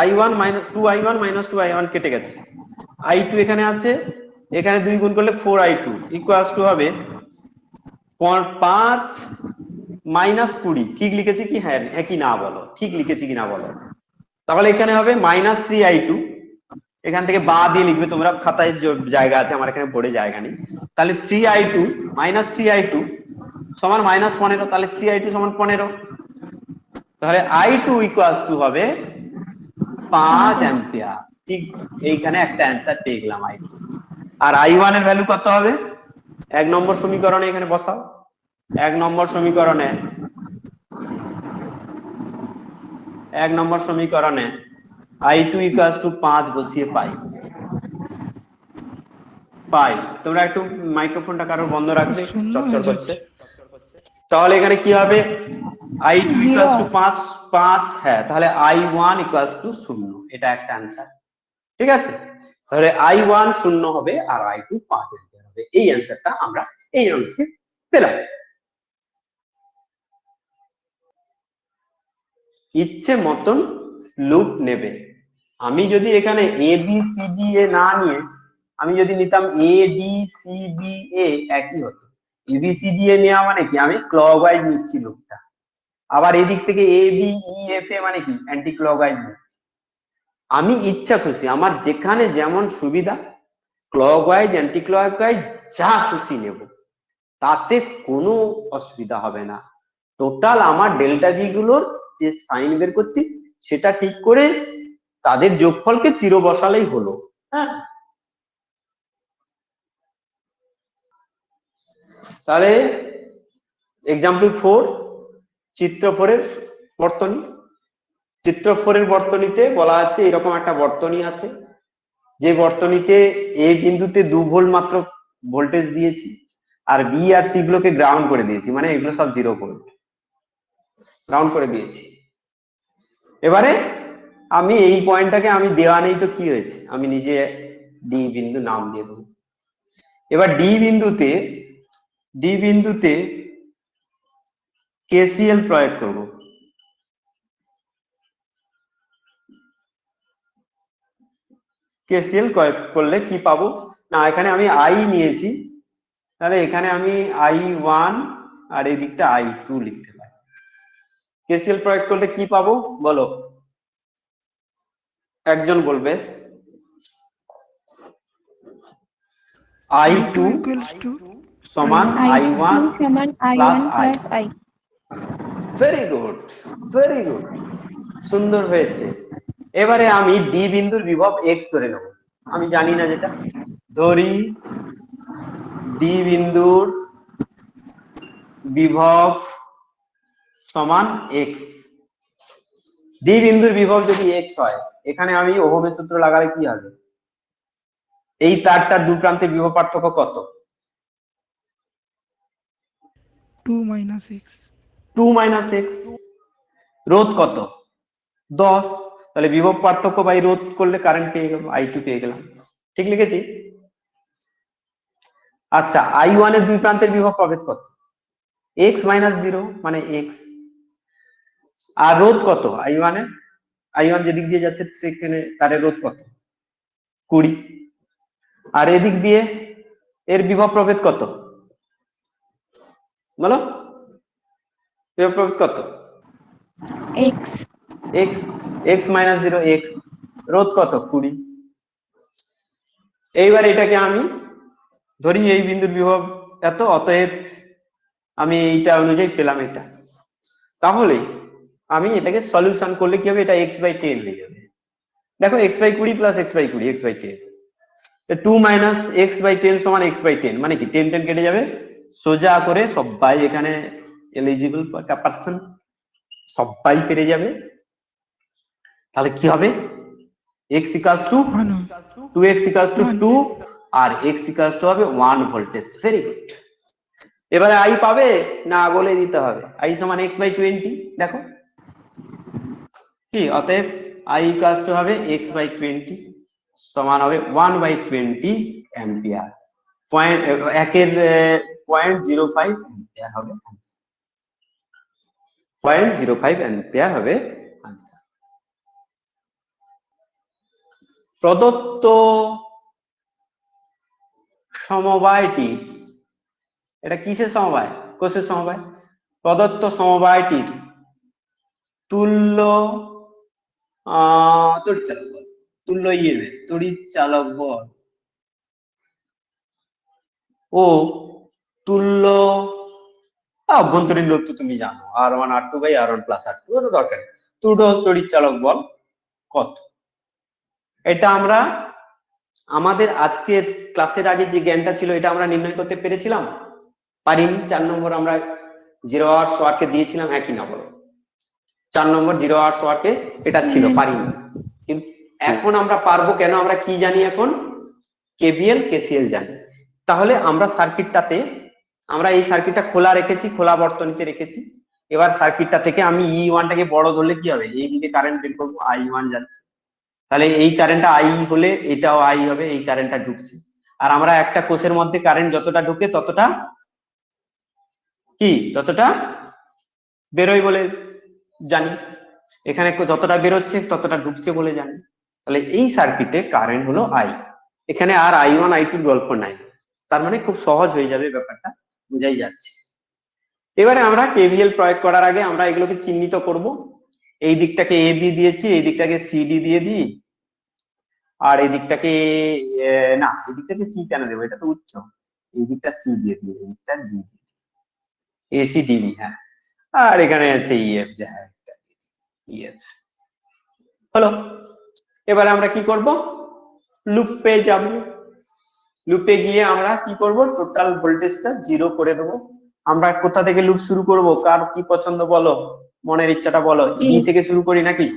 i1 minus 2i1 minus 2i1 কেটে গেছে, i2 এখানে আছে, এখানে 2 গুণ করলে 4i2 ইকুয়ালস টু হবে 5 মাইনাস 20। ঠিক লিখেছি কি? হ্যাঁ কি না বলো, ঠিক লিখেছি কি না বলো। তাহলে এখানে হবে মাইনাস 3i2, এখান থেকে বা দিয়ে লিখবে তোমরা, খাতায় জায়গা আছে, আমার এখানে বোর্ডে জায়গা নেই। তাহলে 3i2 মাইনাস 3i2 সমান মাইনাস 15, তাহলে 3i2 সমান 15। তাহলে i2 ইকুয়ালস টু হবে 5 অ্যাম্পিয়ার। ঠিক এইখানে একটা অ্যান্সার পেয়ে গেলাম i2। আর i1 এর ভ্যালু কত হবে? 1 নম্বর সমীকরণে এখানে বসাও। 1 নম্বর সমীকরণে i2 ইকুয়ালস টু 5 বসিয়ে পাই। তোমরা একটু মাইক্রোফোনটা কারোর বন্ধ রাখবে, শূন্য চটচট হয়ে করছে। তাহলে এখানে কি হবে? i2 ইকুয়ালস টু 5, হ্যাঁ, তাহলে i1 ইকুয়ালস টু 0। এটা একটা অ্যান্সার, ঠিক আছে? তাহলে i1 0 হবে আর i2 5 অ্যাম্পিয়ার হবে। এই অ্যান্সারটা আমরা এই অঙ্কে পেলাম। ইচ্ছে মতন লুপ নেবে। আমি যদি এখানে এ বি সি ডি এ না নিয়ে আমি যদি নিতাম A D C B A, একই হতো। এ বি সি ডি এ নেওয়া মানে কি? আমি ক্লকওয়াইজ নিচ্ছি লুপটা। আবার এদিক থেকে এ বি ই এফ এ মানে কি? অ্যান্টি ক্লকওয়াইজ নিচ্ছি। আমি ইচ্ছা খুশি, আমার যেখানে যেমন সুবিধা, ক্লকওয়াইজ অ্যান্টি ক্লকওয়াইজ যা খুশি নেব, তাতে কোনো অসুবিধা হবে না। টোটাল আমার ডেল্টা ভি গুলোর যে সাইন বের করছি সেটা ঠিক করে তাদের যোগফলকে চির বসালেই হলো। হ্যাঁ, তাহলে এক্সাম্পল 4, চিত্র 4 এর বর্তনী। চিত্র 4 এর বর্তনীতে বলা আছে এরকম একটা বর্তনী আছে, যে বর্তনীতে এ বিন্দুতে 2 ভোল্ট মাত্র ভোল্টেজ দিয়েছি, আর বি আর সি গুলোকে গ্রাউন্ড করে দিয়েছি, মানে এগুলো সব 0 ভোল্ট গ্রাউন্ড করে দিয়েছি। এবারে আমি এই পয়েন্টটাকে, আমি দেওয়া নেই তো কি হয়েছে, আমি নিজে ডি বিন্দু নাম দিয়ে দেবো। এবার ডি বিন্দুতে কেসিএল প্রয়োগ করব। কেসিএল প্রয়োগ করলে কি পাবো না, এখানে আমি আই নিয়েছি, তাহলে এখানে আমি i1 আর এই দিকটা i2 লিখতে পারি। কেসিএল প্রয়োগ করলে কি পাবো বলো, একজন বলবে। i2 ইকুয়ালস টু সমান i1 সমান plus I1 i। Plus I। Very good, very good, সুন্দর হয়েছে। এবারে আমি ডি বিন্দুর বিভব এক্স ধরে নেব। আমি জানি না যেটা, ধরি ডি বিন্দুর বিভব সমান এক্স। ডি বিন্দুর বিভব যদি এক্স হয়, এখানে আমি ওহমের সূত্র লাগালে কি হবে? এই তারটার দু প্রান্তের বিভব পার্থক্য কত? 2 মাইনাস এক্স। 2 minus x. রোধ কত? 10। তাহলে বিভব পার্থক্য বাই রোধ করলে কারেন্ট পেয়ে গেলাম, i2 পেয়ে গেলাম। ঠিক লিখেছি? আচ্ছা, i1 এর দুই প্রান্তের বিভব প্রভেদ কত? x মাইনাস 0 মানে x। আর রোধ কত i1 এর? i1 যেদিক দিয়ে যাচ্ছে সেখানে তারের রোধ কত? 20। আর এদিক দিয়ে এর বিভব প্রভেদ কত বলো? বিভব প্রভেদ কত? X। x, x minus 0 x। রোধ কত? 20। এইবার এটাকে আমি ধরি এই বিন্দুর বিভব এত, অতএব আমি এইটা অনুযায়ী পেলাম এটা। তাহলে আমি এটাকে সলিউশন করলে কি হবে? এটা x/10 হয়ে যাবে। দেখো x/20 plus x/20 x/10, 2 minus x/10 সমান x/10 মানে কি 10 10 কেটে যাবে, সোজা করে সবাই এখানে এলিজিবল পারসন সবাই পেরে যাবে। তাহলে কি হবে? x equals to 2x equals to 2 আর x ইকুয়ালস টু হবে 1 ভোল্টেজ। Very good. এবারে i পাবে না বলে দিতে হবে। i সমান x/20, দেখো কি, অতএব i ইকুয়ালস টু হবে x/20 সমান হবে 1/20 অ্যাম্পিয়ার। পয়েন্ট 0.05 অ্যাম্পিয়ার হবে आंसर। 0.05 অ্যাম্পিয়ার হবে आंसर। প্রদত্ত সমবায়টির, এটা কিসের সমবায়? কোষের সমবায়। প্রদত্ত সমবায়টির তুল্য তড়িৎ চালক বল, তুল্য ইএমএফ তড়িৎ চালক বল ও তুল্য অভ্যন্তরীণ লোড তো তুমি জানো, R1 R2 by R1 plus R2, ওটা দরকার নেই। তুল্য তড়িৎ চালক বল কত? এটা আমরা আমাদের আজকের ক্লাসের আগে যে জ্ঞানটা ছিল এটা আমরা নির্ণয় করতে পেরেছিলাম? পারিনি। 4 নম্বর আমরা 0 আওয়ার্স ওয়ার্কে দিয়েছিলাম, একই না বলো? 4 নম্বর 0 আওয়ার্স ওয়ার্কে এটা ছিল, পারিনি। কিন্তু এখন আমরা পারবো কেন? আমরা কি জানি এখন? কেভিএল কেসিএল জানি। তাহলে আমরা সার্কিটটাতে, আমরা এই সার্কিটটা খোলা রেখেছি, খোলা বর্তনীতে রেখেছি। এবার সার্কিটটা থেকে আমি E1 টাকে বড় ধরলে কি হবে? এই দিকে কারেন্ট বের করবো, I1 যাচ্ছে, তাহলে এই কারেন্টটা I হলে এটাও I হবে, এই কারেন্টটা ঢুকছে। আর আমরা একটা কোষের মধ্যে কারেন্ট যতটা ঢুকে ততটা কি, ততটা বেরোয় বলে জানি। এখানে যতটা বেরোচ্ছে ততটা ঢুকছে বলে জানি। তাহলে এই সার্কিটে কারেন্ট হলো I। এখানে আর I1 I2 গল্প নাই, তার মানে খুব সহজ হয়ে যাবে, ব্যাপারটা বোঝাই যাচ্ছে। এবারে আমরা কেভিএল প্রয়োগ করার আগে আমরা এগুলোকে চিহ্নিত করব। এই দিকটাকে এ বি দিয়েছি, এই দিকটাকে সিডি দিয়ে দিই, আর এই দিকটাকে না, এই দিকটাকে সি কেন দেবো? এটা তো উচ্চ। এই দিকটা সি দিয়ে দিই, এই দিকটা ডি, এসি ডিবি, হ্যাঁ। আর এখানে আছে ইএফ, যা ইএফ হলো। এবারে আমরা কি করব? লুপে যাব। লুপে গিয়ে আমরা কি করব? টোটাল ভোল্টেজটা 0 করে দেবো। আমরা কোথা থেকে লুপ শুরু করব? কার কি পছন্দ বলো, মনের ইচ্ছাটা বলো। বি থেকে শুরু করি নাকি?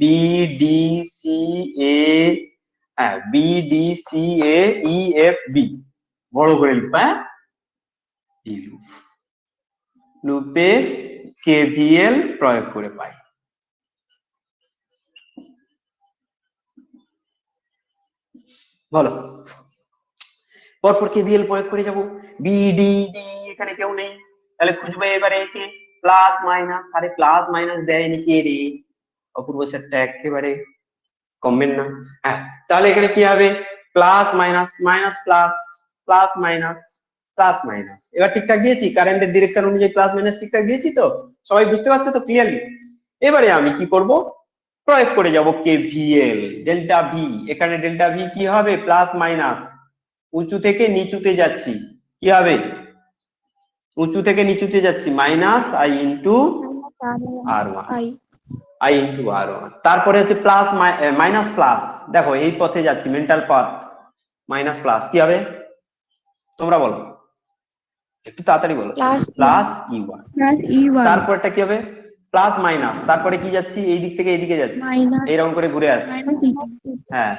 বি ডি সি এ, হ্যাঁ, বি ডি সি এ ই এফ বি, বড় করে লুপ। হ্যাঁ, এই লুপ, লুপে কেভিএল প্রয়োগ করে পাই। বলো, পরপর কেভিএল প্রয়োগ করে যাব। বি ডি ডি, এখানে কেউ নেই, তাহলে খুঁজবে এবারে একে প্লাস মাইনাস। আরে প্লাস মাইনাস দেয়নি কে রে? অপূর্ব স্যারটা একেবারে কমবেন না। হ্যাঁ, তাহলে এখানে কি হবে? Plus minus, minus plus, plus minus, plus minus. এবার ঠিকঠাক দিয়েছি? কারেন্টের ডিরেকশন অনুযায়ী প্লাস মাইনাস ঠিকঠাক দিয়েছি তো? সবাই বুঝতে পারছো তো ক্লিয়ারলি? এবারে আমি কি করব? প্রয়োগ করে যাব কেভিএল ডেল্টা ভি। এখানে ডেল্টা ভি কি হবে? প্লাস মাইনাস, উঁচু থেকে নিচুতে যাচ্ছি, কি হবে? উঁচু থেকে নিচুতে যাচ্ছি, minus I into R1, I into R1। তারপরে হচ্ছে প্লাস মাইনাস প্লাস, দেখো এই পথে যাচ্ছি, মেন্টাল পাথ, মাইনাস প্লাস কি হবে? তোমরা বলো, একটু তাড়াতাড়ি বলো। Plus E1। তারপরটা কি হবে? প্লাস মাইনাস, তারপরে কি যাচ্ছি? এই দিক থেকে এইদিকে যাচ্ছি, এইরকম করে ঘুরে আসছি, হ্যাঁ,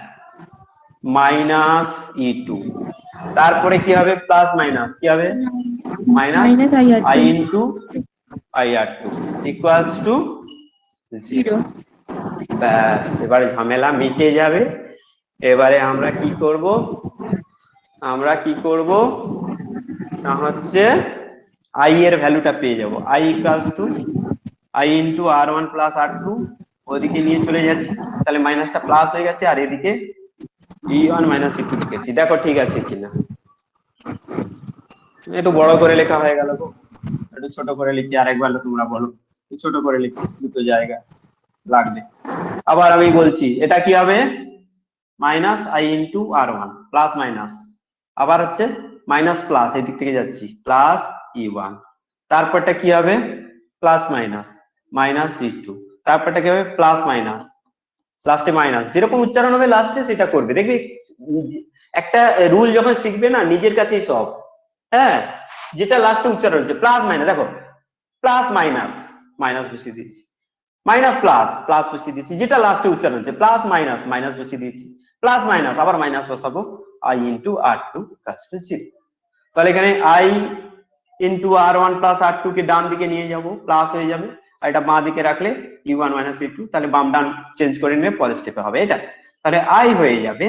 মাইনাস E2। তারপরে কি হবে? প্লাস মাইনাস কি হবে? Minus I into IR2 equals to 0। ব্যাস, এবারে ঝামেলা মিটে যাবে। এবারে আমরা কি করব? আমরা কি করব না হচ্ছে I এর ভ্যালুটা পেয়ে যাব। I equals two I into R1 plus R2, ওদিকে নিয়ে চলে যাচ্ছি, তাহলে মাইনাসটা প্লাস হয়ে গেছে, আর এদিকে E1 মাইনাস E2 লিখেছি। দেখো ঠিক আছে কিনা? একটু বড় করে লেখা হয়ে গেল গো, একটু ছোট করে লিখি আরেকবার, তোমরা বলো। ছোট করে লিখি, দুটো জায়গা লাগবে। আবার আমি বলছি, এটা কি হবে? Minus I into R1 plus minus, আবার হচ্ছে মাইনাস প্লাস, এই দিক থেকে যাচ্ছি, প্লাস E1। তারপরটা কি হবে? Plus minus, minus E2। তারপরটা কি হবে? প্লাস মাইনাস, লাস্টে মাইনাস। যেরকম উচ্চারণ হবে লাস্টে সেটা করবে, দেখবি একটা রুল যখন শিখবে না, নিজের কাছেই সব। হ্যাঁ, যেটা লাস্টে উচ্চারণ হচ্ছে প্লাস মাইনাস, দেখো প্লাস মাইনাস, মাইনাস বসিয়ে দিয়েছি, মাইনাস প্লাস, প্লাস বসিয়ে দিয়েছি, যেটা লাস্টে উচ্চারণ হচ্ছে প্লাস মাইনাস, মাইনাস বসিয়ে দিয়েছি, প্লাস মাইনাস, আবার মাইনাস বসাবো, I into R2 equals to 0। তাহলে এখানে I into R1 plus R2 কে ডান দিকে নিয়ে যাব, প্লাস হয়ে যাবে, আর এটা বাঁ দিকে রাখলে E1 মাইনাস E2, তাহলে বাম ডান চেঞ্জ করে নিলে পরের স্টেপে হবে এটা। তাহলে I হয়ে যাবে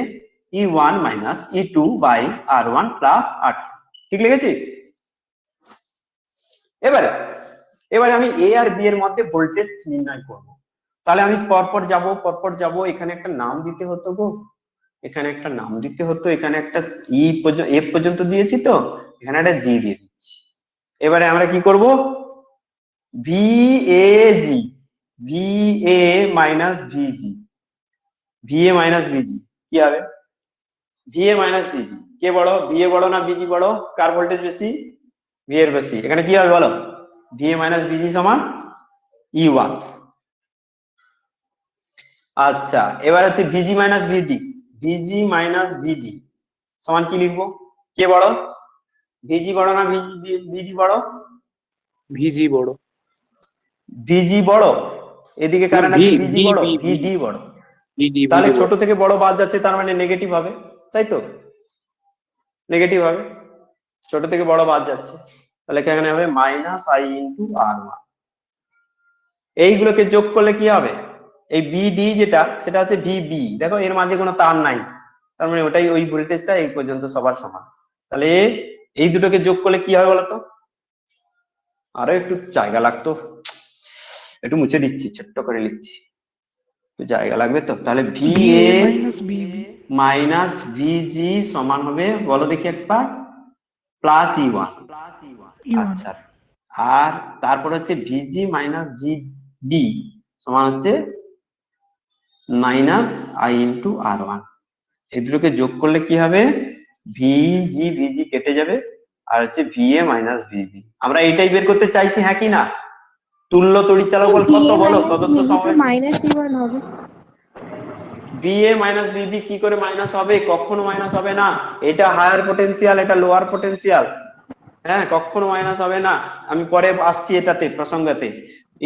E1 minus E2 by R1 plus R2। ঠিক লিখেছি? এবারে আমি এ আর বি এর মধ্যে ভোল্টেজ নির্ণয় করব। তাহলে আমি পরপর যাব, এখানে একটা নাম দিতে হতো গো, এখানে একটা নাম দিতে হতো, এখানে একটা এফ পর্যন্ত দিয়েছি, তো এখানে একটা জি দিয়ে দিচ্ছি। এবারে আমরা কি করব, V A G, V A minus ভিজি, ভি এ মাইনাস ভিজি কি হবে, ভি এ মাইনাস ভিজি কে বড়, ভি এ বড় না ভিজি বড়, কার ভোল্টেজ বেশি, ভি এর বেশি, এখানে কি হবে বলো, ভি এ মাইনাস ভিজি সমান ই1। আচ্ছা এবার হচ্ছে ভিজি মাইনাস ভিডি, ভিজি মাইনাস ভিডি সমান কি লিখবো, কে বড়, ভিজি বড় না ভিডি বড়, ভিজি বড়। ভিজি বড়, এদিকে না কারণ ভি আছে ভিজি ভি বড়, ভি ভি ভিডি বড়, ভিডি তাহলে ভিডি ছোট বড়। থেকে বড় বাদ যাচ্ছে, তার মানে নেগেটিভ হবে, তাই তো, নেগেটিভ হবে, ছোট থেকে বড় বাদ যাচ্ছে, তাহলে এখানে হবে minus I into R one. এইগুলোকে যোগ করলে কি হবে, এই বিডি যেটা সেটা হচ্ছে ভিবি, দেখো এর মাঝে কোনো তার নাই, তার মানে ওটাই ওই ভোল্টেজটা এই পর্যন্ত সবার সমান। তাহলে এই দুটোকে যোগ করলে কি হবে বলতো, আরো একটু জায়গা লাগতো, একটু মুছে দিচ্ছি, ছোট্ট করে লিখছি, একটু জায়গা লাগবে তো। তাহলে ভি VA এ minus BB মাইনাস ভিজি সমান হবে বলো দেখি একবার, প্লাস ই1। E1 আচ্ছা, আর তারপর হচ্ছে ভিজি মাইনাস ভিবি সমান হচ্ছে minus I into R one. এই দুটোকে যোগ করলে কি হবে, ভিজি ভিজি কেটে যাবে, আর হচ্ছে ভিএ মাইনাস ভিবি। আমরা এইটাই বের করতে চাইছি, হ্যাঁ কি না, তুল্য তড়িৎচালক বল কত VA বলো, minus তদন্ত VB তো সময় মাইনাস E1 হবে। ভিএ মাইনাস ভিবি কি করে মাইনাস হবে, কখনো মাইনাস হবে না, এটা হায়ার পটেনশিয়াল, এটা লোয়ার পটেনশিয়াল, হ্যাঁ কখনো মাইনাস হবে না, আমি পরে আসছি এটাতে প্রসঙ্গতে।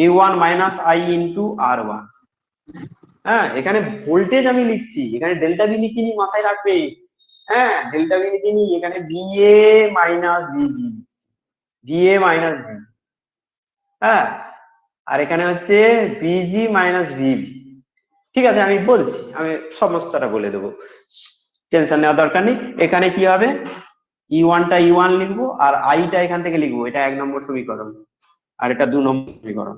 E1 minus I into R one, হ্যাঁ এখানে ভোল্টেজ আমি লিখছি, এখানে ডেল্টা ভি লিখিনি, মাথায় রাখবে, হ্যাঁ ডেল্টা ভি লিখিনি, এখানে VA minus VB, VA minus VB, হ্যাঁ, আর এখানে হচ্ছে ভিজি মাইনাস ভিবি। ঠিক আছে আমি বলছি, আমি সমস্তটা বলে দেবো, টেনশন নেওয়ার দরকার নেই। এখানে কি হবে, ই1টা ই1 লিখবো, আর আইটা এখান থেকে লিখবো, এটা 1 নম্বর সমীকরণ, আর এটা 2 নম্বর সমীকরণ।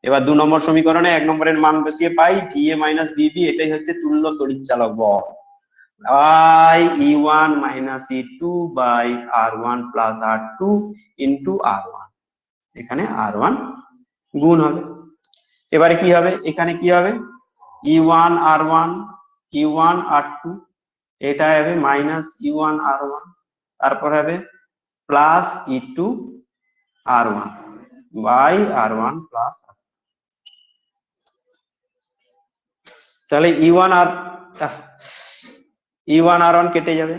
এবার 2 নম্বর সমীকরণে 1 নম্বরের মান বসিয়ে পাই ভিএ মাইনাস ভিবি, এটাই হচ্ছে তুল্য তড়িৎচালক বল, I E1 minus E2 by R1 plus R2 into R1, এখানে R1 গুণ হবে। এবারে কি হবে, এখানে কি হবে, E1 R1 E1 R2, এটা হবে মাইনাস E1 R1, তারপর হবে plus E2 R1 by R1 plus R2। তাহলে E1 R1 কেটে যাবে,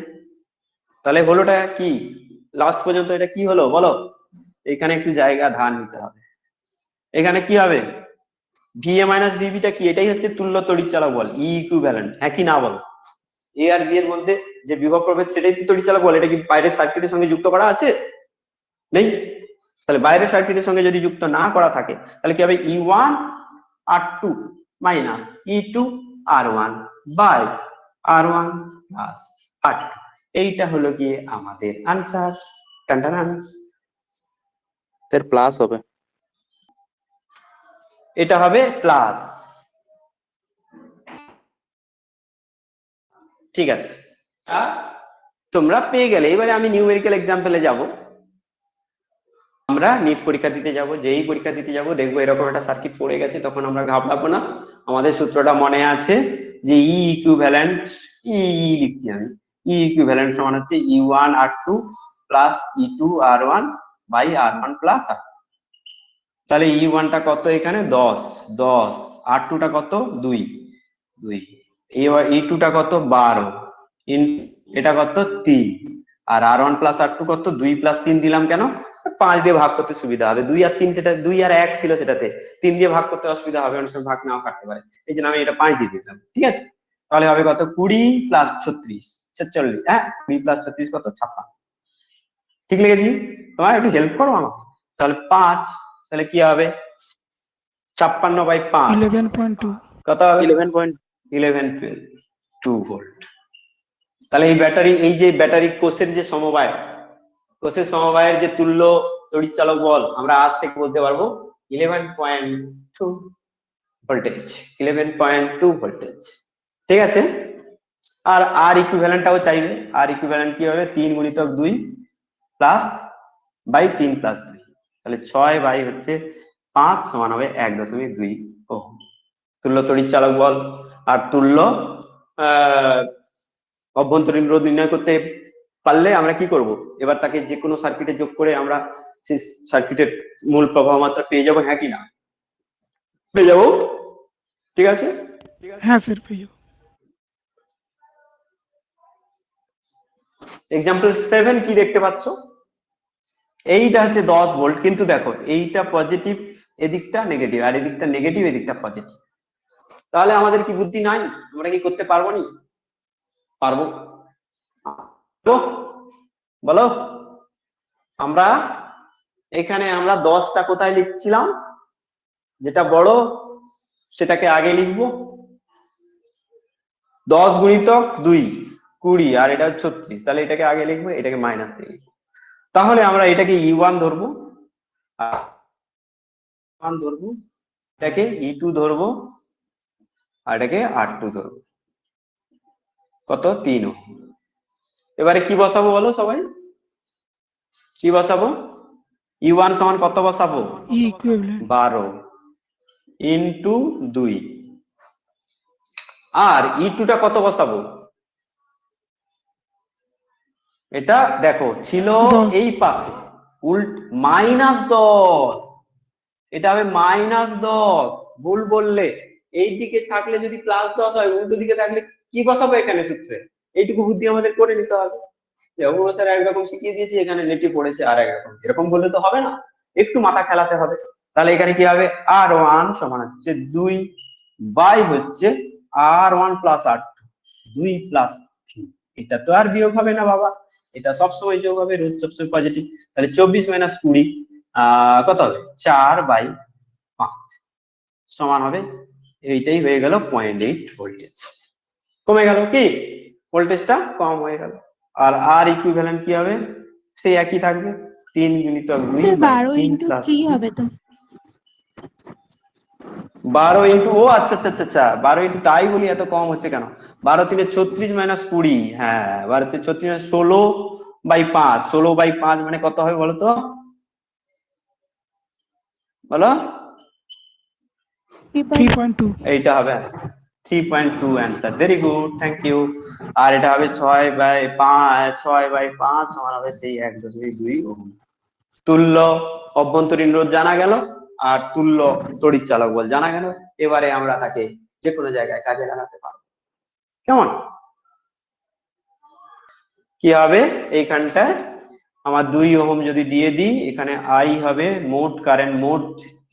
তাহলে হলোটা কি, লাস্ট পর্যন্ত এটা কি হলো বলো, এখানে একটু জায়গা ধার নিতে হবে। এখানে কি হবে, ভিএ মাইনাস ভিবিটা কি, এটাই হচ্ছে তুল্য তড়িৎচালক বল, ই ইকুইভ্যালেন্ট, হ্যাঁ কি না বলো, এ আর বি এর মধ্যে যে বিভব প্রভেদ সেটাই তো তড়িৎচালক বল, এটা কি বাইরের সার্কিটের সঙ্গে যুক্ত করা আছে, নেই, তাহলে বাইরের সার্কিটের সঙ্গে যদি যুক্ত না করা থাকে তাহলে কি হবে, E1 R2 minus E2 R1 by R1 plus R2, এইটা হলো গিয়ে আমাদের আনসার, টানটানান। স্যার প্লাস হবে, এটা হবে প্লাস, ঠিক আছে, তোমরা পেয়ে গেলে। এবারে আমি নিউমেরিক্যাল এক্সাম্পলে যাব, আমরা নিট পরীক্ষা দিতে যাব, যেই পরীক্ষা দিতে যাব দেখবো এরকম একটা সার্কিট পড়ে গেছে, তখন আমরা ঘাবড়াবো না, আমাদের সূত্রটা মনে আছে যে ই ইকুইভ্যালেন্ট, ই লিখছি আমি, ই ইকুইভ্যালেন্ট সমান হচ্ছে E1 R2 plus E2 R1 by R1 plus R। তাহলে E1 টা কত, এখানে 10, R2 টা কত 2, এবার E2 টা কত 12, এটা কত 3, আর R1 প্লাস R2 কত 2 প্লাস 3 দিলাম কেন, 5 দিয়ে ভাগ করতে সুবিধা হবে, 2 আর 3 সেটা 2 আর 1 ছিল সেটাতে, 3 দিয়ে ভাগ করতে অসুবিধা হবে, অনেক সময় ভাগ নাও কাটতে পারে, এই জন্য আমি এটা 5 দিয়ে দিলাম, ঠিক আছে। তাহলে হবে কত 20 প্লাস 36 46, হ্যাঁ 20 প্লাস 36 কত 56, ঠিক লিখেছি, তোমার একটু হেল্প করো আমাকে, তাহলে 5, তাহলে কি হবে 56 বাই 5 11.2 কত হবে 11.2 ভোল্ট। তাহলে এই ব্যাটারি, এই যে ব্যাটারি কোষের যে সমবায়, কোষের সমবায়ের যে তুল্য তড়িৎচালক বল আমরা আজ থেকে বলতে পারবো 11.2 ভোল্টেজ, 11.2 ভোল্টেজ, ঠিক আছে। আর আর ইকুইভ্যালেন্টটাও চাইবে। আর ইকুইভ্যালেন্ট কি হবে 3 গুণিতক 2 প্লাস বাই 3 প্লাস 2, তাহলে 6 বাই হচ্ছে 5 সমান হবে 1.2 ওহম। তুল্য তড়িৎ চালক বল আর তুল্য অভ্যন্তরীণ রোধ নির্ণয় করতে পারলে আমরা কি করব, এবার তাকে যে কোনো সার্কিটে যোগ করে আমরা সেই সার্কিটের মূল প্রবাহ মাত্রা পেয়ে যাবো, হ্যাঁ কি না পেয়ে যাবো? ঠিক আছে, হ্যাঁ স্যার পেয়ে যাবো। এক্সাম্পল 7 কি দেখতে পাচ্ছ, এইটা হচ্ছে 10 ভোল্ট, কিন্তু দেখো এইটা পজিটিভ এদিকটা নেগেটিভ, আর এদিকটা নেগেটিভ এদিকটা পজিটিভ, তাহলে আমাদের কি বুদ্ধি নাই? আমরা কি করতে পারবো নি? পারবো, বলো। আমরা এখানে আমরা 10টা কোথায় লিখছিলাম, যেটা বড় সেটাকে আগে লিখবো, 10 গুণিতক 2 20 আর এটা 36, তাহলে এটাকে আগে লিখবো, এটাকে মাইনাস দিয়ে লিখবো। তাহলে আমরা এটাকে E1 ধরবো, এটাকে E2 ধরবো, আর এটাকে R2 ধরবো। কত? 3 ওহম। এবারে কি বসাবো বলো সবাই, কি বসাবো? E1 সমান কত বসাবো? ই ইকুইভ্যালেন্ট 12 ইন্টু 2, আর E2 টা কত বসাবো? এটা দেখো ছিল 10 এই পাশে, উল্ট -10, এটা হবে -10, ভুল বললে। এই দিকে থাকলে যদি +10 হয়, উল্টো দিকে থাকলে কি বসাবো এখানে সূত্রে? এইটুকু বুদ্ধি আমাদের করে নিতে হবে। অবশ্য স্যার একরকম শিখিয়ে দিয়েছি, এখানে নেটি পড়েছে আর একরকম, এরকম বললে তো হবে না, একটু মাথা খেলাতে হবে। তাহলে এখানে কি হবে, R1 সমান হচ্ছে 2 বাই হচ্ছে R1 প্লাস R2, 2 প্লাস 3, এটা তো আর বিয়োগ হবে না বাবা, এটা সবসময় যোগ হবে, রোধ সবসময় পজিটিভ। তাহলে 24 মাইনাস 20 কত হবে? 4/5 সমান হবে, এইটাই হয়ে গেল 0.8 ভোল্টেজ। কমে গেল, কি ভোল্টেজটা কম হয়ে গেল। আর আর ইকুইভ্যালেন্ট কি হবে, সেই একই থাকবে, 3 গুণিতক 2 স্যার বাই 12 3 ইন্টু প্লাস 3 হবে তো? 12 ইন্টু, ও আচ্ছা আচ্ছা আচ্ছা 12 ইন্টু, তাই বলি এত কম হচ্ছে কেন। 12 3 36 মাইনাস 20, হ্যাঁ 12 3 36 16/5, 16/5 মানে কত হবে বলো তো, বলো? 3.2 এইটা হবে 3.2 answer, very good, thank you. আর এটা হবে 6/5 সমান হবে সেই 1.2 ওহম। তুল্য অভ্যন্তরীণ রোধ জানা গেল, আর তুল্য তড়িৎ চালক বল জানা গেল। এবারে আমরা তাকে যে কোনো জায়গায় কাজে লাগাতে পারবো, কেমন? কি হবে এইখানটায়, আমার 2 ওহম যদি দিয়ে দিই, এখানে আই হবে মোট কারেন্ট, মোট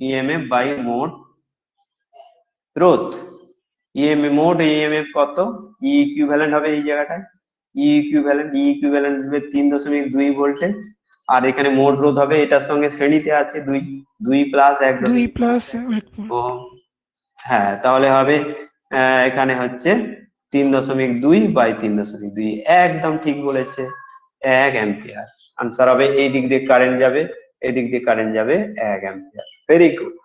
ইএমএফ বাই মোট রোধ। মোট ইএমএফ কত? ই ইকুইভ্যালেন্ট হবে এই জায়গাটায়, ই ইকুইভ্যালেন্ট হবে 3.2 ভোল্টেজ, আর এখানে মোট রোধ হবে, এটার সঙ্গে শ্রেণীতে আছে 2 প্লাস 2 1 প্লাস ওহম। হ্যাঁ, তাহলে হবে এখানে হচ্ছে 3.2 বাই 3.2, একদম ঠিক বলেছে, 1 অ্যাম্পিয়ার। আনসার হবে, এই দিক দিয়ে কারেন্ট যাবে, এই দিক দিয়ে কারেন্ট যাবে 1 অ্যাম্পিয়ার। Very good.